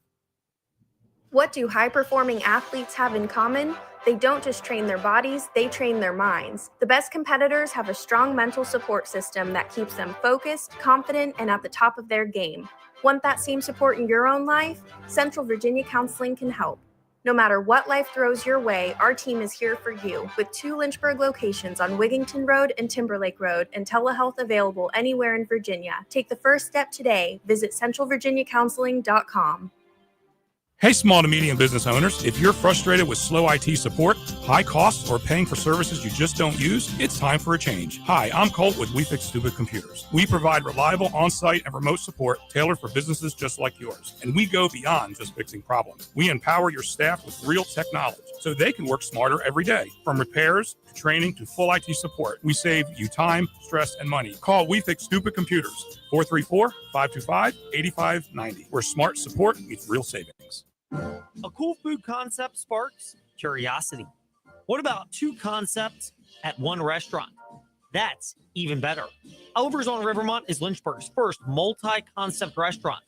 What do high-performing athletes have in common? They don't just train their bodies, they train their minds. The best competitors have a strong mental support system that keeps them focused, confident, and at the top of their game. Want that same support in your own life? Central Virginia Counseling can help. No matter what life throws your way, our team is here for you with 2 Lynchburg locations on Wigington Road and Timberlake Road, and telehealth available anywhere in Virginia. Take the first step today. Visit centralvirginiacounseling.com. Hey, small to medium business owners, if you're frustrated with slow IT support, high costs, or paying for services you just don't use, it's time for a change. Hi, I'm Colt with We Fix Stupid Computers. We provide reliable on-site and remote support tailored for businesses just like yours. And we go beyond just fixing problems. We empower your staff with real technology so they can work smarter every day. From repairs to training to full IT support, we save you time, stress, and money. Call We Fix Stupid Computers, 434-525-8590, where smart support meets real savings. A cool food concept sparks curiosity. What about 2 concepts at one restaurant? That's even better. Oliver's on Rivermont is Lynchburg's first multi-concept restaurant.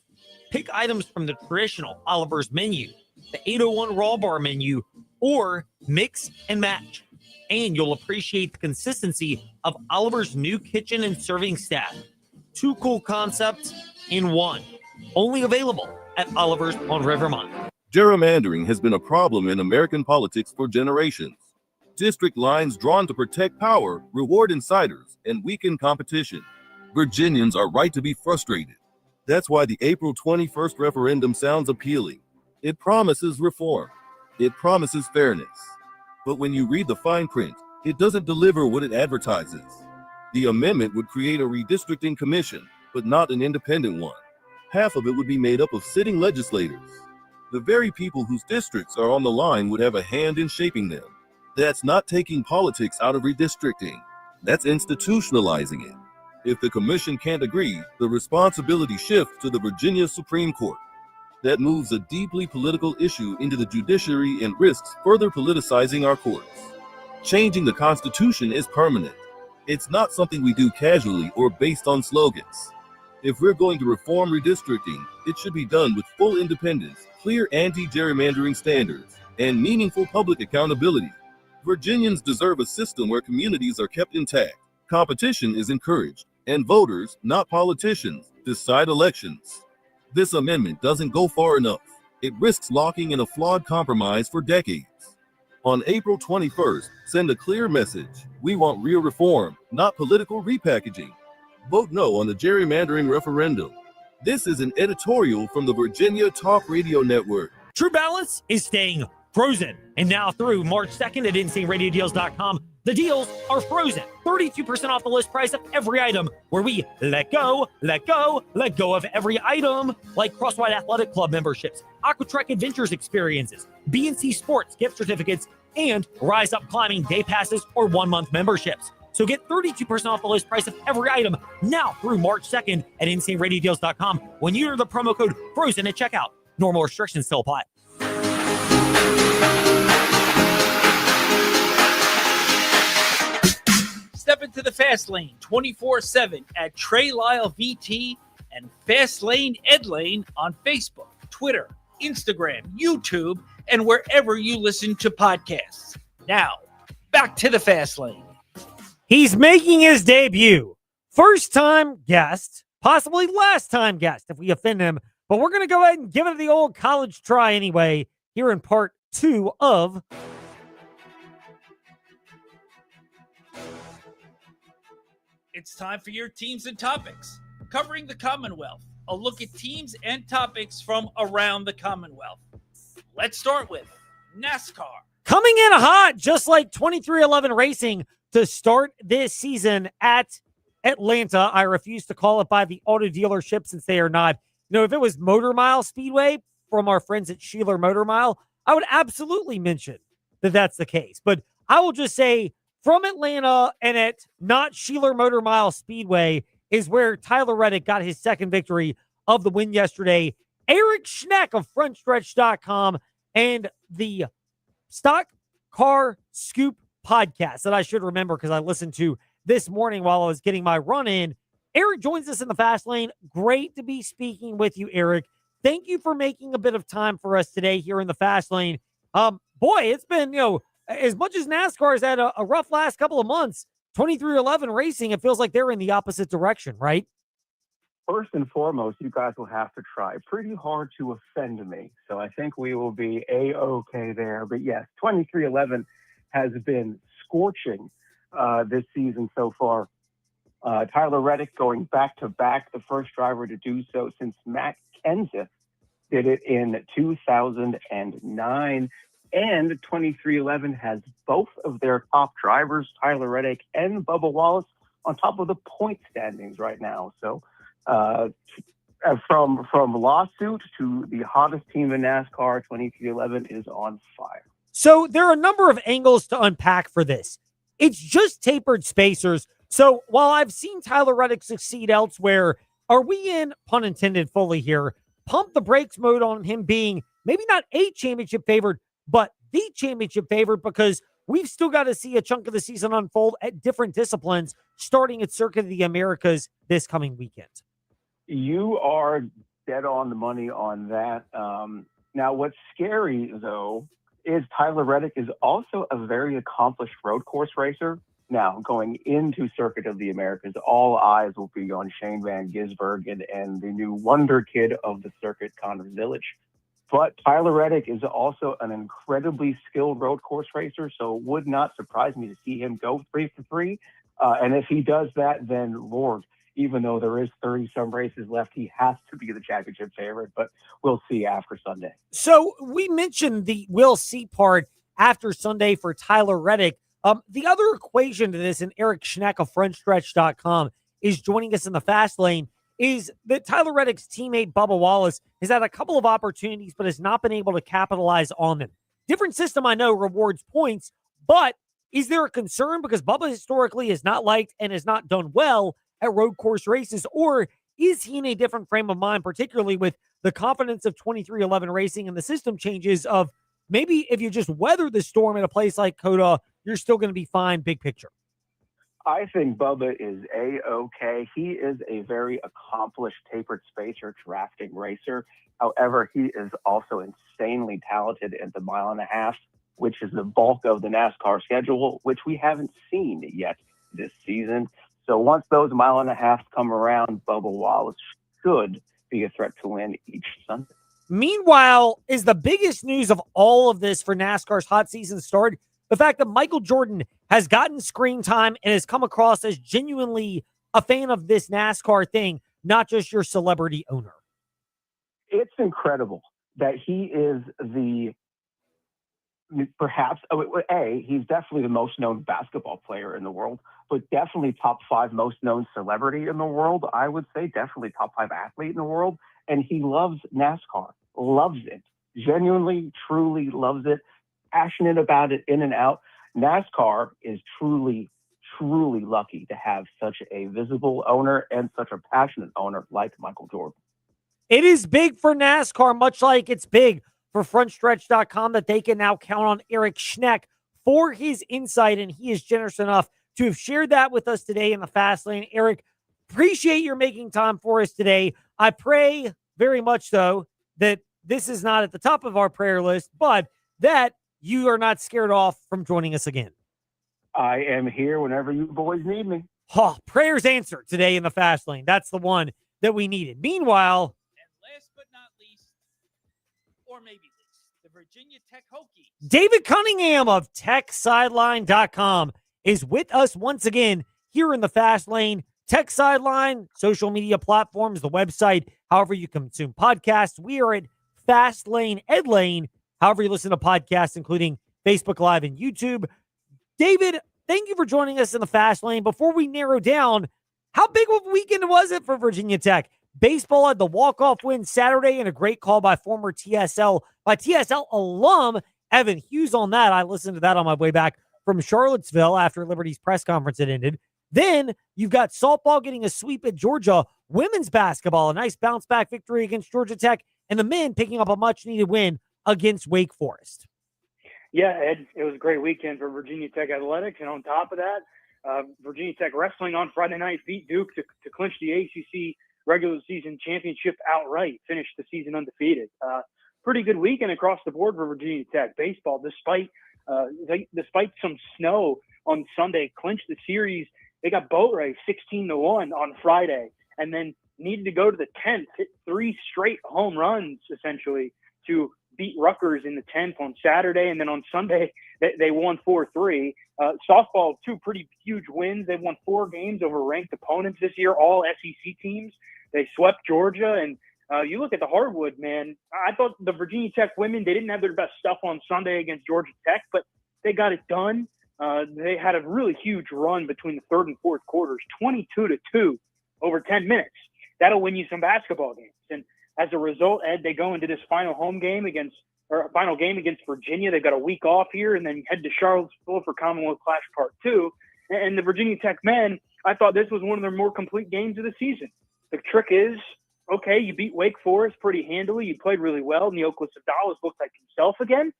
Pick items from the traditional Oliver's menu, the 801 Raw Bar menu, or mix and match. And you'll appreciate the consistency of Oliver's new kitchen and serving staff. 2 cool concepts in one. Only available at Oliver's on Rivermont. Gerrymandering has been a problem in American politics for generations. District lines drawn to protect power, reward insiders, and weaken competition. Virginians are right to be frustrated. That's why the April 21st referendum sounds appealing. It promises reform. It promises fairness. But when you read the fine print, it doesn't deliver what it advertises. The amendment would create a redistricting commission, but not an independent one. Half of it would be made up of sitting legislators. The very people whose districts are on the line would have a hand in shaping them. That's not taking politics out of redistricting. That's institutionalizing it. If the commission can't agree, the responsibility shifts to the Virginia Supreme Court. that moves a deeply political issue into the judiciary and risks further politicizing our courts. Changing the Constitution is permanent. It's not something we do casually or based on slogans. If we're going to reform redistricting, it should be done with full independence, clear anti-gerrymandering standards, and meaningful public accountability. Virginians deserve a system where communities are kept intact, competition is encouraged, and voters, not politicians, decide elections. This amendment doesn't go far enough. It risks locking in a flawed compromise for decades. On April 21st, send a clear message. We want real reform, not political repackaging. Vote no on the gerrymandering referendum. This is an editorial from the Virginia Talk Radio Network. True Balance is staying frozen. And now through March 2nd at InsaneRadioDeals.com, the deals are frozen. 32% off the list price of every item, where we let go of every item, like Crosswide Athletic Club memberships, Aquatrek Adventures experiences, BNC Sports gift certificates, and Rise Up Climbing day passes or 1-month memberships. So get 32% off the list price of every item now through March 2nd at InsaneRadioDeals.com when you enter the promo code FROZEN at checkout. Normal restrictions still apply. Step into the Fast Lane 24/7 at Trey Lyle VT and Fast Lane Ed Lane on Facebook, Twitter, Instagram, YouTube, and wherever you listen to podcasts. Now, back to the Fast Lane. He's making his debut. First-time guest, possibly last-time guest if we offend him, but we're going to go ahead and give it the old college try anyway here in part 2 of It's time for your teams and topics. Covering the Commonwealth, a look at teams and topics from around the Commonwealth. Let's start with NASCAR. coming in hot, just like 2311 Racing to start this season at Atlanta. I refuse to call it by the auto dealership since they are not. You know, if it was Motor Mile Speedway from our friends at Sheeler Motor Mile, I would absolutely mention that that's the case. But I will just say from Atlanta and at not Sheeler Motor Mile Speedway is where Tyler Reddick got his second victory of the win yesterday. Eric Schneck of FrontStretch.com and the Stock Car Scoop podcast that I should remember because I listened to this morning while I was getting my run in. Eric joins us in the Fast Lane. Great to be speaking with you, Eric. Thank you for making a bit of time for us today here in the Fast Lane. Boy, it's been, as much as NASCAR's had a rough last couple of months, 2311 Racing, it feels like they're in the opposite direction, right? First and foremost, you guys will have to try pretty hard to offend me. So I think we will be A-okay there. But yes, 2311 has been scorching this season so far. Tyler Reddick going back-to-back, the first driver to do so since Matt Kenseth did it in 2009. And 2311 has both of their top drivers, Tyler Reddick and Bubba Wallace, on top of the point standings right now. So from lawsuit to the hottest team in NASCAR, 2311 is on fire. So there are a number of angles to unpack for this. It's just tapered spacers. So while I've seen Tyler Reddick succeed elsewhere, are we in, pun intended fully here, pump the brakes mode on him being maybe not a championship favored, but the championship favorite, because we've still got to see a chunk of the season unfold at different disciplines, starting at Circuit of the Americas this coming weekend? You are dead on the money on that. Now, what's scary, though, is Tyler Reddick is also a very accomplished road course racer. Now, going into Circuit of the Americas, all eyes will be on Shane Van Gisbergen and the new wonder kid of the circuit, Connor Village. But Tyler Reddick is also an incredibly skilled road course racer, so it would not surprise me to see him go 3 for 3. And if he does that, then Lord, even though there is 30-some races left, he has to be the championship favorite, but we'll see after Sunday. So we mentioned the we'll see part after Sunday for Tyler Reddick. The other equation to this, and Eric Schneck of FrontStretch.com is joining us in the Fast Lane, is that Tyler Reddick's teammate Bubba Wallace has had a couple of opportunities but has not been able to capitalize on them. Different system, I know, rewards points, but is there a concern because Bubba historically is not liked and has not done well at road course races, or is he in a different frame of mind, particularly with the confidence of 2311 Racing and the system changes of maybe if you just weather the storm at a place like COTA, you're still going to be fine big picture? I think Bubba is A-OK. He is a very accomplished tapered spacer drafting racer. However, he is also insanely talented in the mile and a half, which is the bulk of the NASCAR schedule, which we haven't seen yet this season. So once those mile and a half come around, Bubba Wallace should be a threat to win each Sunday. Meanwhile, is the biggest news of all of this for NASCAR's hot season start the fact that Michael Jordan has gotten screen time and has come across as genuinely a fan of this NASCAR thing, not just your celebrity owner? It's incredible that he is he's definitely the most known basketball player in the world, but definitely top 5 most known celebrity in the world. I would say definitely top 5 athlete in the world. And he loves NASCAR, loves it, genuinely, truly loves it, passionate about it in and out. NASCAR is truly, truly lucky to have such a visible owner and such a passionate owner like Michael Jordan. It is big for NASCAR, much like it's big for frontstretch.com that they can now count on Eric Schneck for his insight, and he is generous enough to have shared that with us today in the Fast Lane. Eric, appreciate your making time for us today. I pray very much so that this is not at the top of our prayer list, but that you are not scared off from joining us again. I am here whenever you boys need me. Oh, prayers answered today in the Fast Lane. That's the one that we needed. Meanwhile, And last but not least, or maybe least, the Virginia Tech Hokies. David Cunningham of TechSideline.com is with us once again here in the Fast Lane. Tech Sideline, social media platforms, the website, however you consume podcasts. We are at Fast Lane Ed Lane, however you listen to podcasts, including Facebook Live and YouTube. David, thank you for joining us in the Fast Lane. Before we narrow down, how big of a weekend was it for Virginia Tech? Baseball had the walk-off win Saturday and a great call by former TSL alum Evan Hughes on that. I listened to that on my way back from Charlottesville after Liberty's press conference had ended. Then you've got softball getting a sweep at Georgia, women's basketball, a nice bounce-back victory against Georgia Tech, and the men picking up a much-needed win against Wake Forest. Yeah, Ed, it was a great weekend for Virginia Tech athletics, and on top of that, Virginia Tech wrestling on Friday night beat Duke to clinch the ACC regular season championship outright, finished the season undefeated. Pretty good weekend across the board for Virginia Tech. Baseball, despite some snow on Sunday, clinched the series. They got boat race 16-1 on Friday, and then needed to go to the 10th, hit 3 straight home runs essentially to beat Rutgers in the 10th on Saturday, and then on Sunday they won 4-3. Softball, 2 pretty huge wins. They won 4 games over ranked opponents this year, all SEC teams. They swept Georgia, and you look at the hardwood, man. I thought the Virginia Tech women, they didn't have their best stuff on Sunday against Georgia Tech, but they got it done. They had a really huge run between the third and fourth quarters, 22-2 over 10 minutes. That'll win you some basketball games. And as a result, Ed, they go into this final game against Virginia. They've got a week off here and then head to Charlottesville for Commonwealth Clash Part 2. And the Virginia Tech men, I thought this was one of their more complete games of the season. The trick is, okay, you beat Wake Forest pretty handily. You played really well. Neoclis Adalis looked like himself again.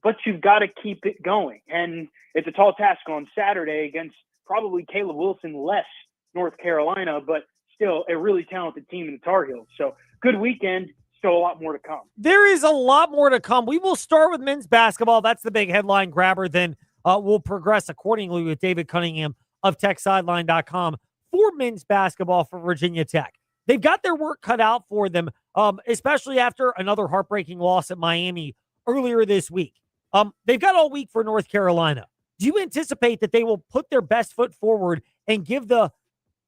But you've got to keep it going. And it's a tall task on Saturday against probably Caleb Wilson less North Carolina, but still a really talented team in the Tar Heels. So good weekend, still a lot more to come. There is a lot more to come. We will start with men's basketball. That's the big headline grabber. Then we'll progress accordingly with David Cunningham of TechSideline.com for men's basketball for Virginia Tech. They've got their work cut out for them, especially after another heartbreaking loss at Miami earlier this week. They've got all week for North Carolina. Do you anticipate that they will put their best foot forward and give the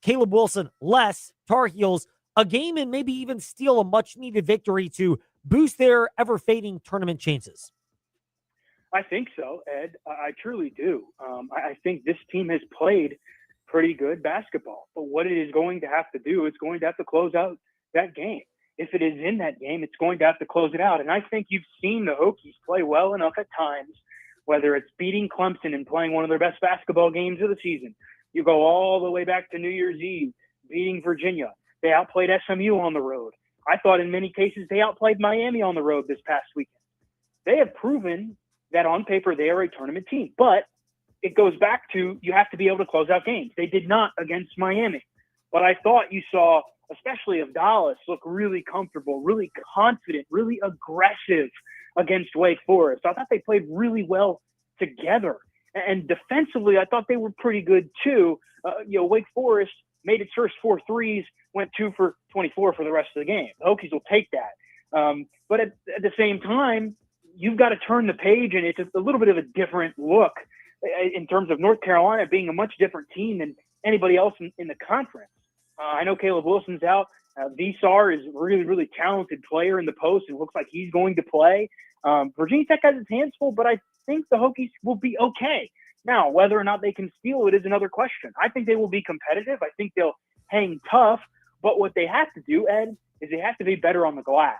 Caleb Wilson less Tar Heels a game and maybe even steal a much-needed victory to boost their ever-fading tournament chances? I think so, Ed. I truly do. I think this team has played pretty good basketball. But what it is going to have to do, it's going to have to close out that game. If it is in that game, it's going to have to close it out. And I think you've seen the Hokies play well enough at times, whether it's beating Clemson and playing one of their best basketball games of the season. You go all the way back to New Year's Eve, beating Virginia. They outplayed SMU on the road. I thought in many cases they outplayed Miami on the road this past weekend. They have proven that on paper they are a tournament team, but it goes back to you have to be able to close out games. They did not against Miami, but I thought you saw, especially of Dallas, look really comfortable, really confident, really aggressive against Wake Forest. I thought they played really well together. And defensively, I thought they were pretty good too. Wake Forest made its first 4 threes, went 2 for 24 for the rest of the game. The Hokies will take that. But at the same time, you've got to turn the page, and it's a little bit of a different look in terms of North Carolina being a much different team than anybody else in the conference. I know Caleb Wilson's out. Visar is a really, really talented player in the post. It looks like he's going to play. Virginia Tech has its hands full, but I think the Hokies will be okay. Now, whether or not they can steal it is another question. I think they will be competitive. I think they'll hang tough. But what they have to do, Ed, is they have to be better on the glass.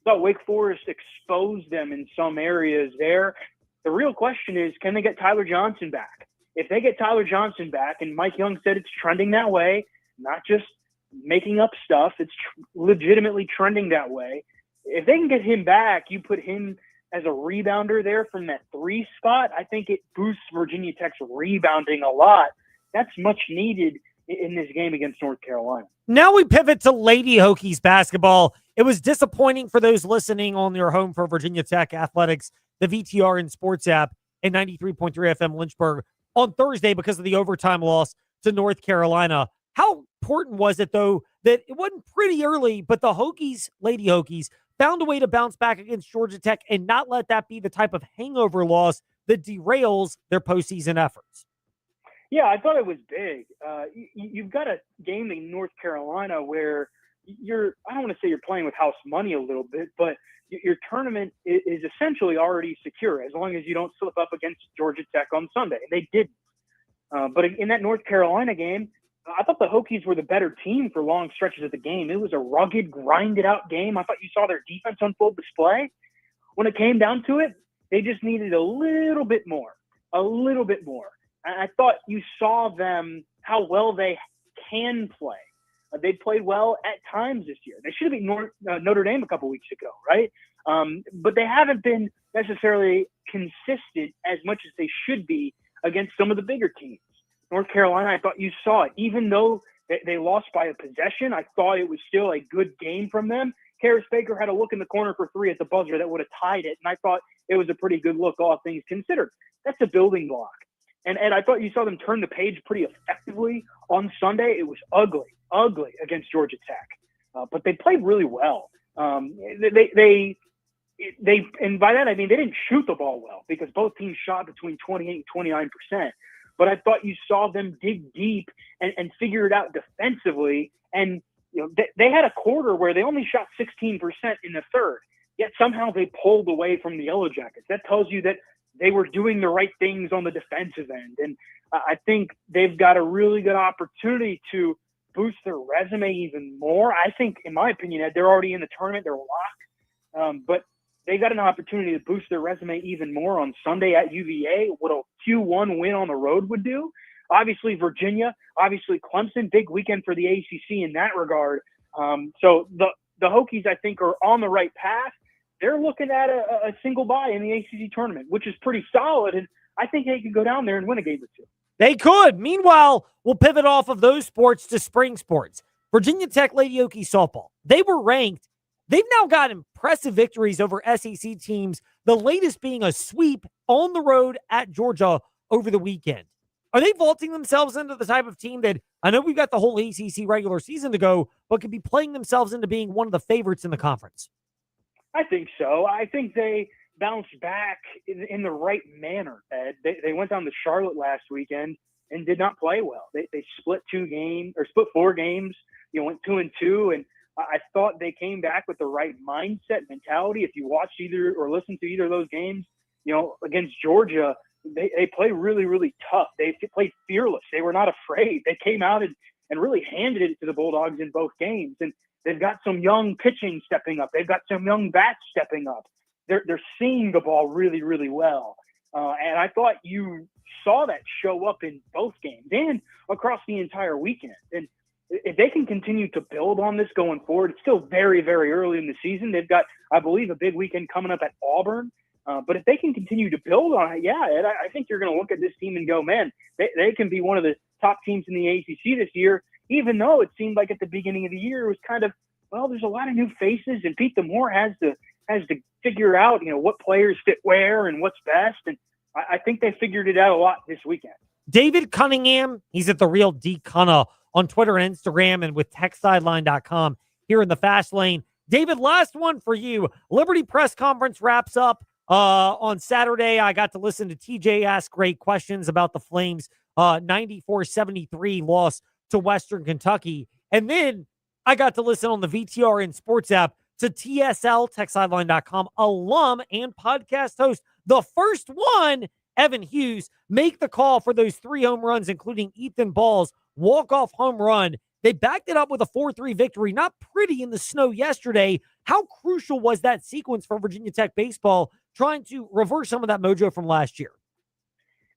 But Wake Forest exposed them in some areas there. The real question is, can they get Tyler Johnson back? If they get Tyler Johnson back, and Mike Young said it's trending that way, not just making up stuff, it's legitimately trending that way. If they can get him back, you put him as a rebounder there from that 3 spot, I think it boosts Virginia Tech's rebounding a lot. That's much needed in this game against North Carolina. Now we pivot to Lady Hokies basketball. It was disappointing for those listening on their home for Virginia Tech Athletics, the VTR and Sports app, and 93.3 FM Lynchburg on Thursday because of the overtime loss to North Carolina. How important was it, though, that it wasn't pretty early, but the Hokies, Lady Hokies, found a way to bounce back against Georgia Tech and not let that be the type of hangover loss that derails their postseason efforts? Yeah, I thought it was big. You've got a game in North Carolina where I don't want to say you're playing with house money a little bit, but your tournament is essentially already secure as long as you don't slip up against Georgia Tech on Sunday. And they didn't. But in that North Carolina game, I thought the Hokies were the better team for long stretches of the game. It was a rugged, grinded-out game. I thought you saw their defense on full display. When it came down to it, they just needed a little bit more. I thought you saw them, how well they can play. They played well at times this year. They should have beaten Notre Dame a couple weeks ago, right? But they haven't been necessarily consistent as much as they should be against some of the bigger teams. North Carolina, I thought you saw it. Even though they lost by a possession, I thought it was still a good game from them. Karis Baker had a look in the corner for 3 at the buzzer that would have tied it, and I thought it was a pretty good look, all things considered. That's a building block. And I thought you saw them turn the page pretty effectively on Sunday. It was ugly against Georgia Tech. But they played really well. They and by that I mean they didn't shoot the ball well because both teams shot between 28 and 29%. But I thought you saw them dig deep and figure it out defensively. And they had a quarter where they only shot 16% in the third, yet somehow they pulled away from the Yellow Jackets. That tells you that they were doing the right things on the defensive end. And I think they've got a really good opportunity to boost their resume even more. I think, in my opinion, Ed, they're already in the tournament. They're locked. But they got an opportunity to boost their resume even more on Sunday at UVA, what a Q1 win on the road would do. Obviously, Virginia, obviously Clemson, big weekend for the ACC in that regard. So the Hokies, I think, are on the right path. They're looking at a single bye in the ACC tournament, which is pretty solid, and I think they can go down there and win a game or two. They could. Meanwhile, we'll pivot off of those sports to spring sports. Virginia Tech Lady Hokies softball. They were ranked. They've now got impressive victories over SEC teams, the latest being a sweep on the road at Georgia over the weekend. Are they vaulting themselves into the type of team that, I know we've got the whole ACC regular season to go, but could be playing themselves into being one of the favorites in the conference? I think so. I think they bounced back in the right manner, Ed. They went down to Charlotte last weekend and did not play well. They split 4 games, went 2-2, and I thought they came back with the right mindset, mentality. If you watched either or listened to either of those games, against Georgia, they played really, really tough. They played fearless. They were not afraid. They came out and really handed it to the Bulldogs in both games. And they've got some young pitching stepping up. They've got some young bats stepping up. They're seeing the ball really, really well. And I thought you saw that show up in both games and across the entire weekend. And if they can continue to build on this going forward, it's still very, very early in the season. They've got, I believe, a big weekend coming up at Auburn. But if they can continue to build on it, Ed, I think you're going to look at this team and go, man, they can be one of the top teams in the ACC this year, even though it seemed like at the beginning of the year it was kind of, well, there's a lot of new faces, and Pete DeMoore has to figure out, what players fit where and what's best. And I think they figured it out a lot this weekend. David Cunningham, he's at the Real D Cunna on Twitter and Instagram and with TechSideline.com here in the Fast Lane. David, last one for you. Liberty press conference wraps up on Saturday. I got to listen to TJ ask great questions about the Flames' 94-73 loss to Western Kentucky. And then I got to listen on the VTRN Sports app to TSL, TechSideline.com alum and podcast host, the first one, Evan Hughes, make the call for those 3 home runs, including Ethan Ball's walk-off home run. They backed it up with a 4-3 victory. Not pretty in the snow yesterday. How crucial was that sequence for Virginia Tech baseball, trying to reverse some of that mojo from last year?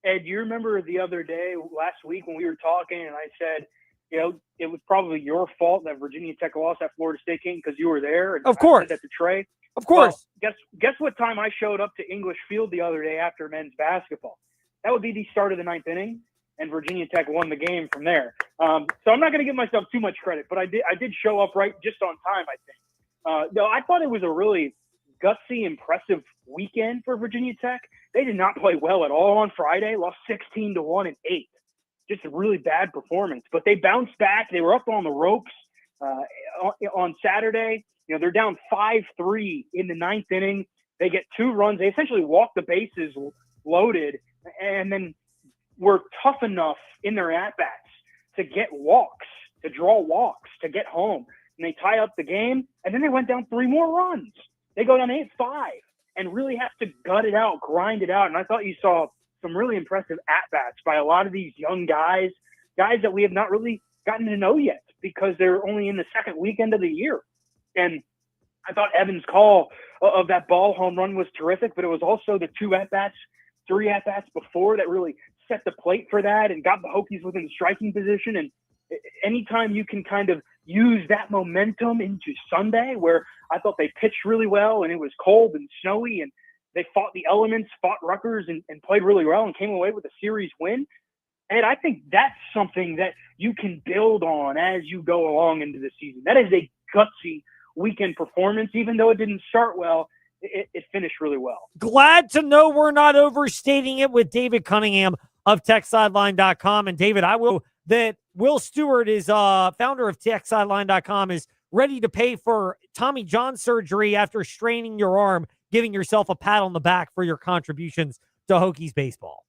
Ed, do you remember the other day, last week, when we were talking and I said, it was probably your fault that Virginia Tech lost that Florida State game because you were there? And of course. I said that to Trey. Of course. Well, guess what time I showed up to English Field the other day after men's basketball? That would be the start of the 9th inning, and Virginia Tech won the game from there. So I'm not going to give myself too much credit, but I did show up right just on time, I think. No, I thought it was a really gutsy, impressive weekend for Virginia Tech. They did not play well at all on Friday, lost 16-1 in 8. Just a really bad performance. But they bounced back. They were up on the ropes on Saturday. They're down 5-3 in the 9th inning. They get 2 runs. They essentially walk the bases loaded, and then were tough enough in their at-bats to get walks, to draw walks, to get home. And they tie up the game, and then they went down 3 more runs. They go down 8-5 and really have to gut it out, grind it out. And I thought you saw some really impressive at-bats by a lot of these young guys that we have not really gotten to know yet because they're only in the second weekend of the year. And I thought Evan's call of that ball home run was terrific, but it was also the 3 at-bats before that really set the plate for that and got the Hokies within striking position. And anytime you can kind of use that momentum into Sunday, where I thought they pitched really well and it was cold and snowy and they fought the elements, fought Rutgers and played really well and came away with a series win. And I think that's something that you can build on as you go along into the season. That is a gutsy weekend performance. Even though it didn't start well, it finished really well. Glad to know we're not overstating it with David Cunningham of TechSideline.com. And David, that Will Stewart is founder of TechSideline.com, is ready to pay for Tommy John surgery after straining your arm, giving yourself a pat on the back for your contributions to Hokies baseball.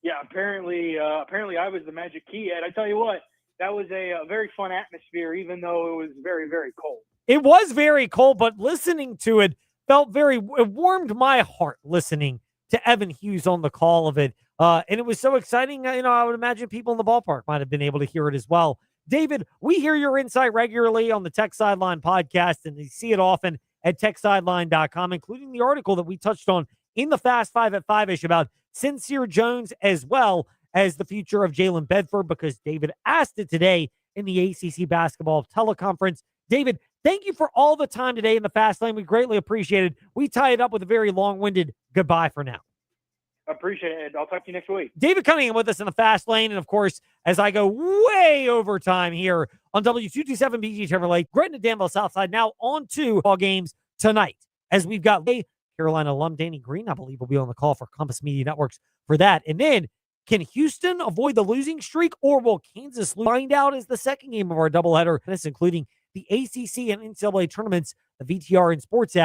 Yeah, apparently I was the magic key, Ed. I tell you what, that was a very fun atmosphere, even though it was very, very cold. It was very cold, but listening to it it warmed my heart listening to Evan Hughes on the call of it. And it was so exciting. I would imagine people in the ballpark might have been able to hear it as well. David, we hear your insight regularly on the Tech Sideline podcast, and you see it often at TechSideline.com, including the article that we touched on in the Fast Five at 5-ish about Sincere Jones, as well as the future of Jalen Bedford, because David asked it today in the ACC basketball teleconference. David, thank you for all the time today in the Fast Lane. We greatly appreciate it. We tie it up with a very long-winded goodbye for now. Appreciate it. I'll talk to you next week. David Cunningham with us in the Fast Lane. And, of course, as I go way over time here on W227 BG Chevrolet, Gretna Danville Southside, now on to ball games tonight, as we've got Carolina alum Danny Green, I believe, will be on the call for Compass Media Networks for that. And then, can Houston avoid the losing streak, or will Kansas lose? Find out as the second game of our doubleheader. This including the ACC and NCAA tournaments, the VTR and Sports app.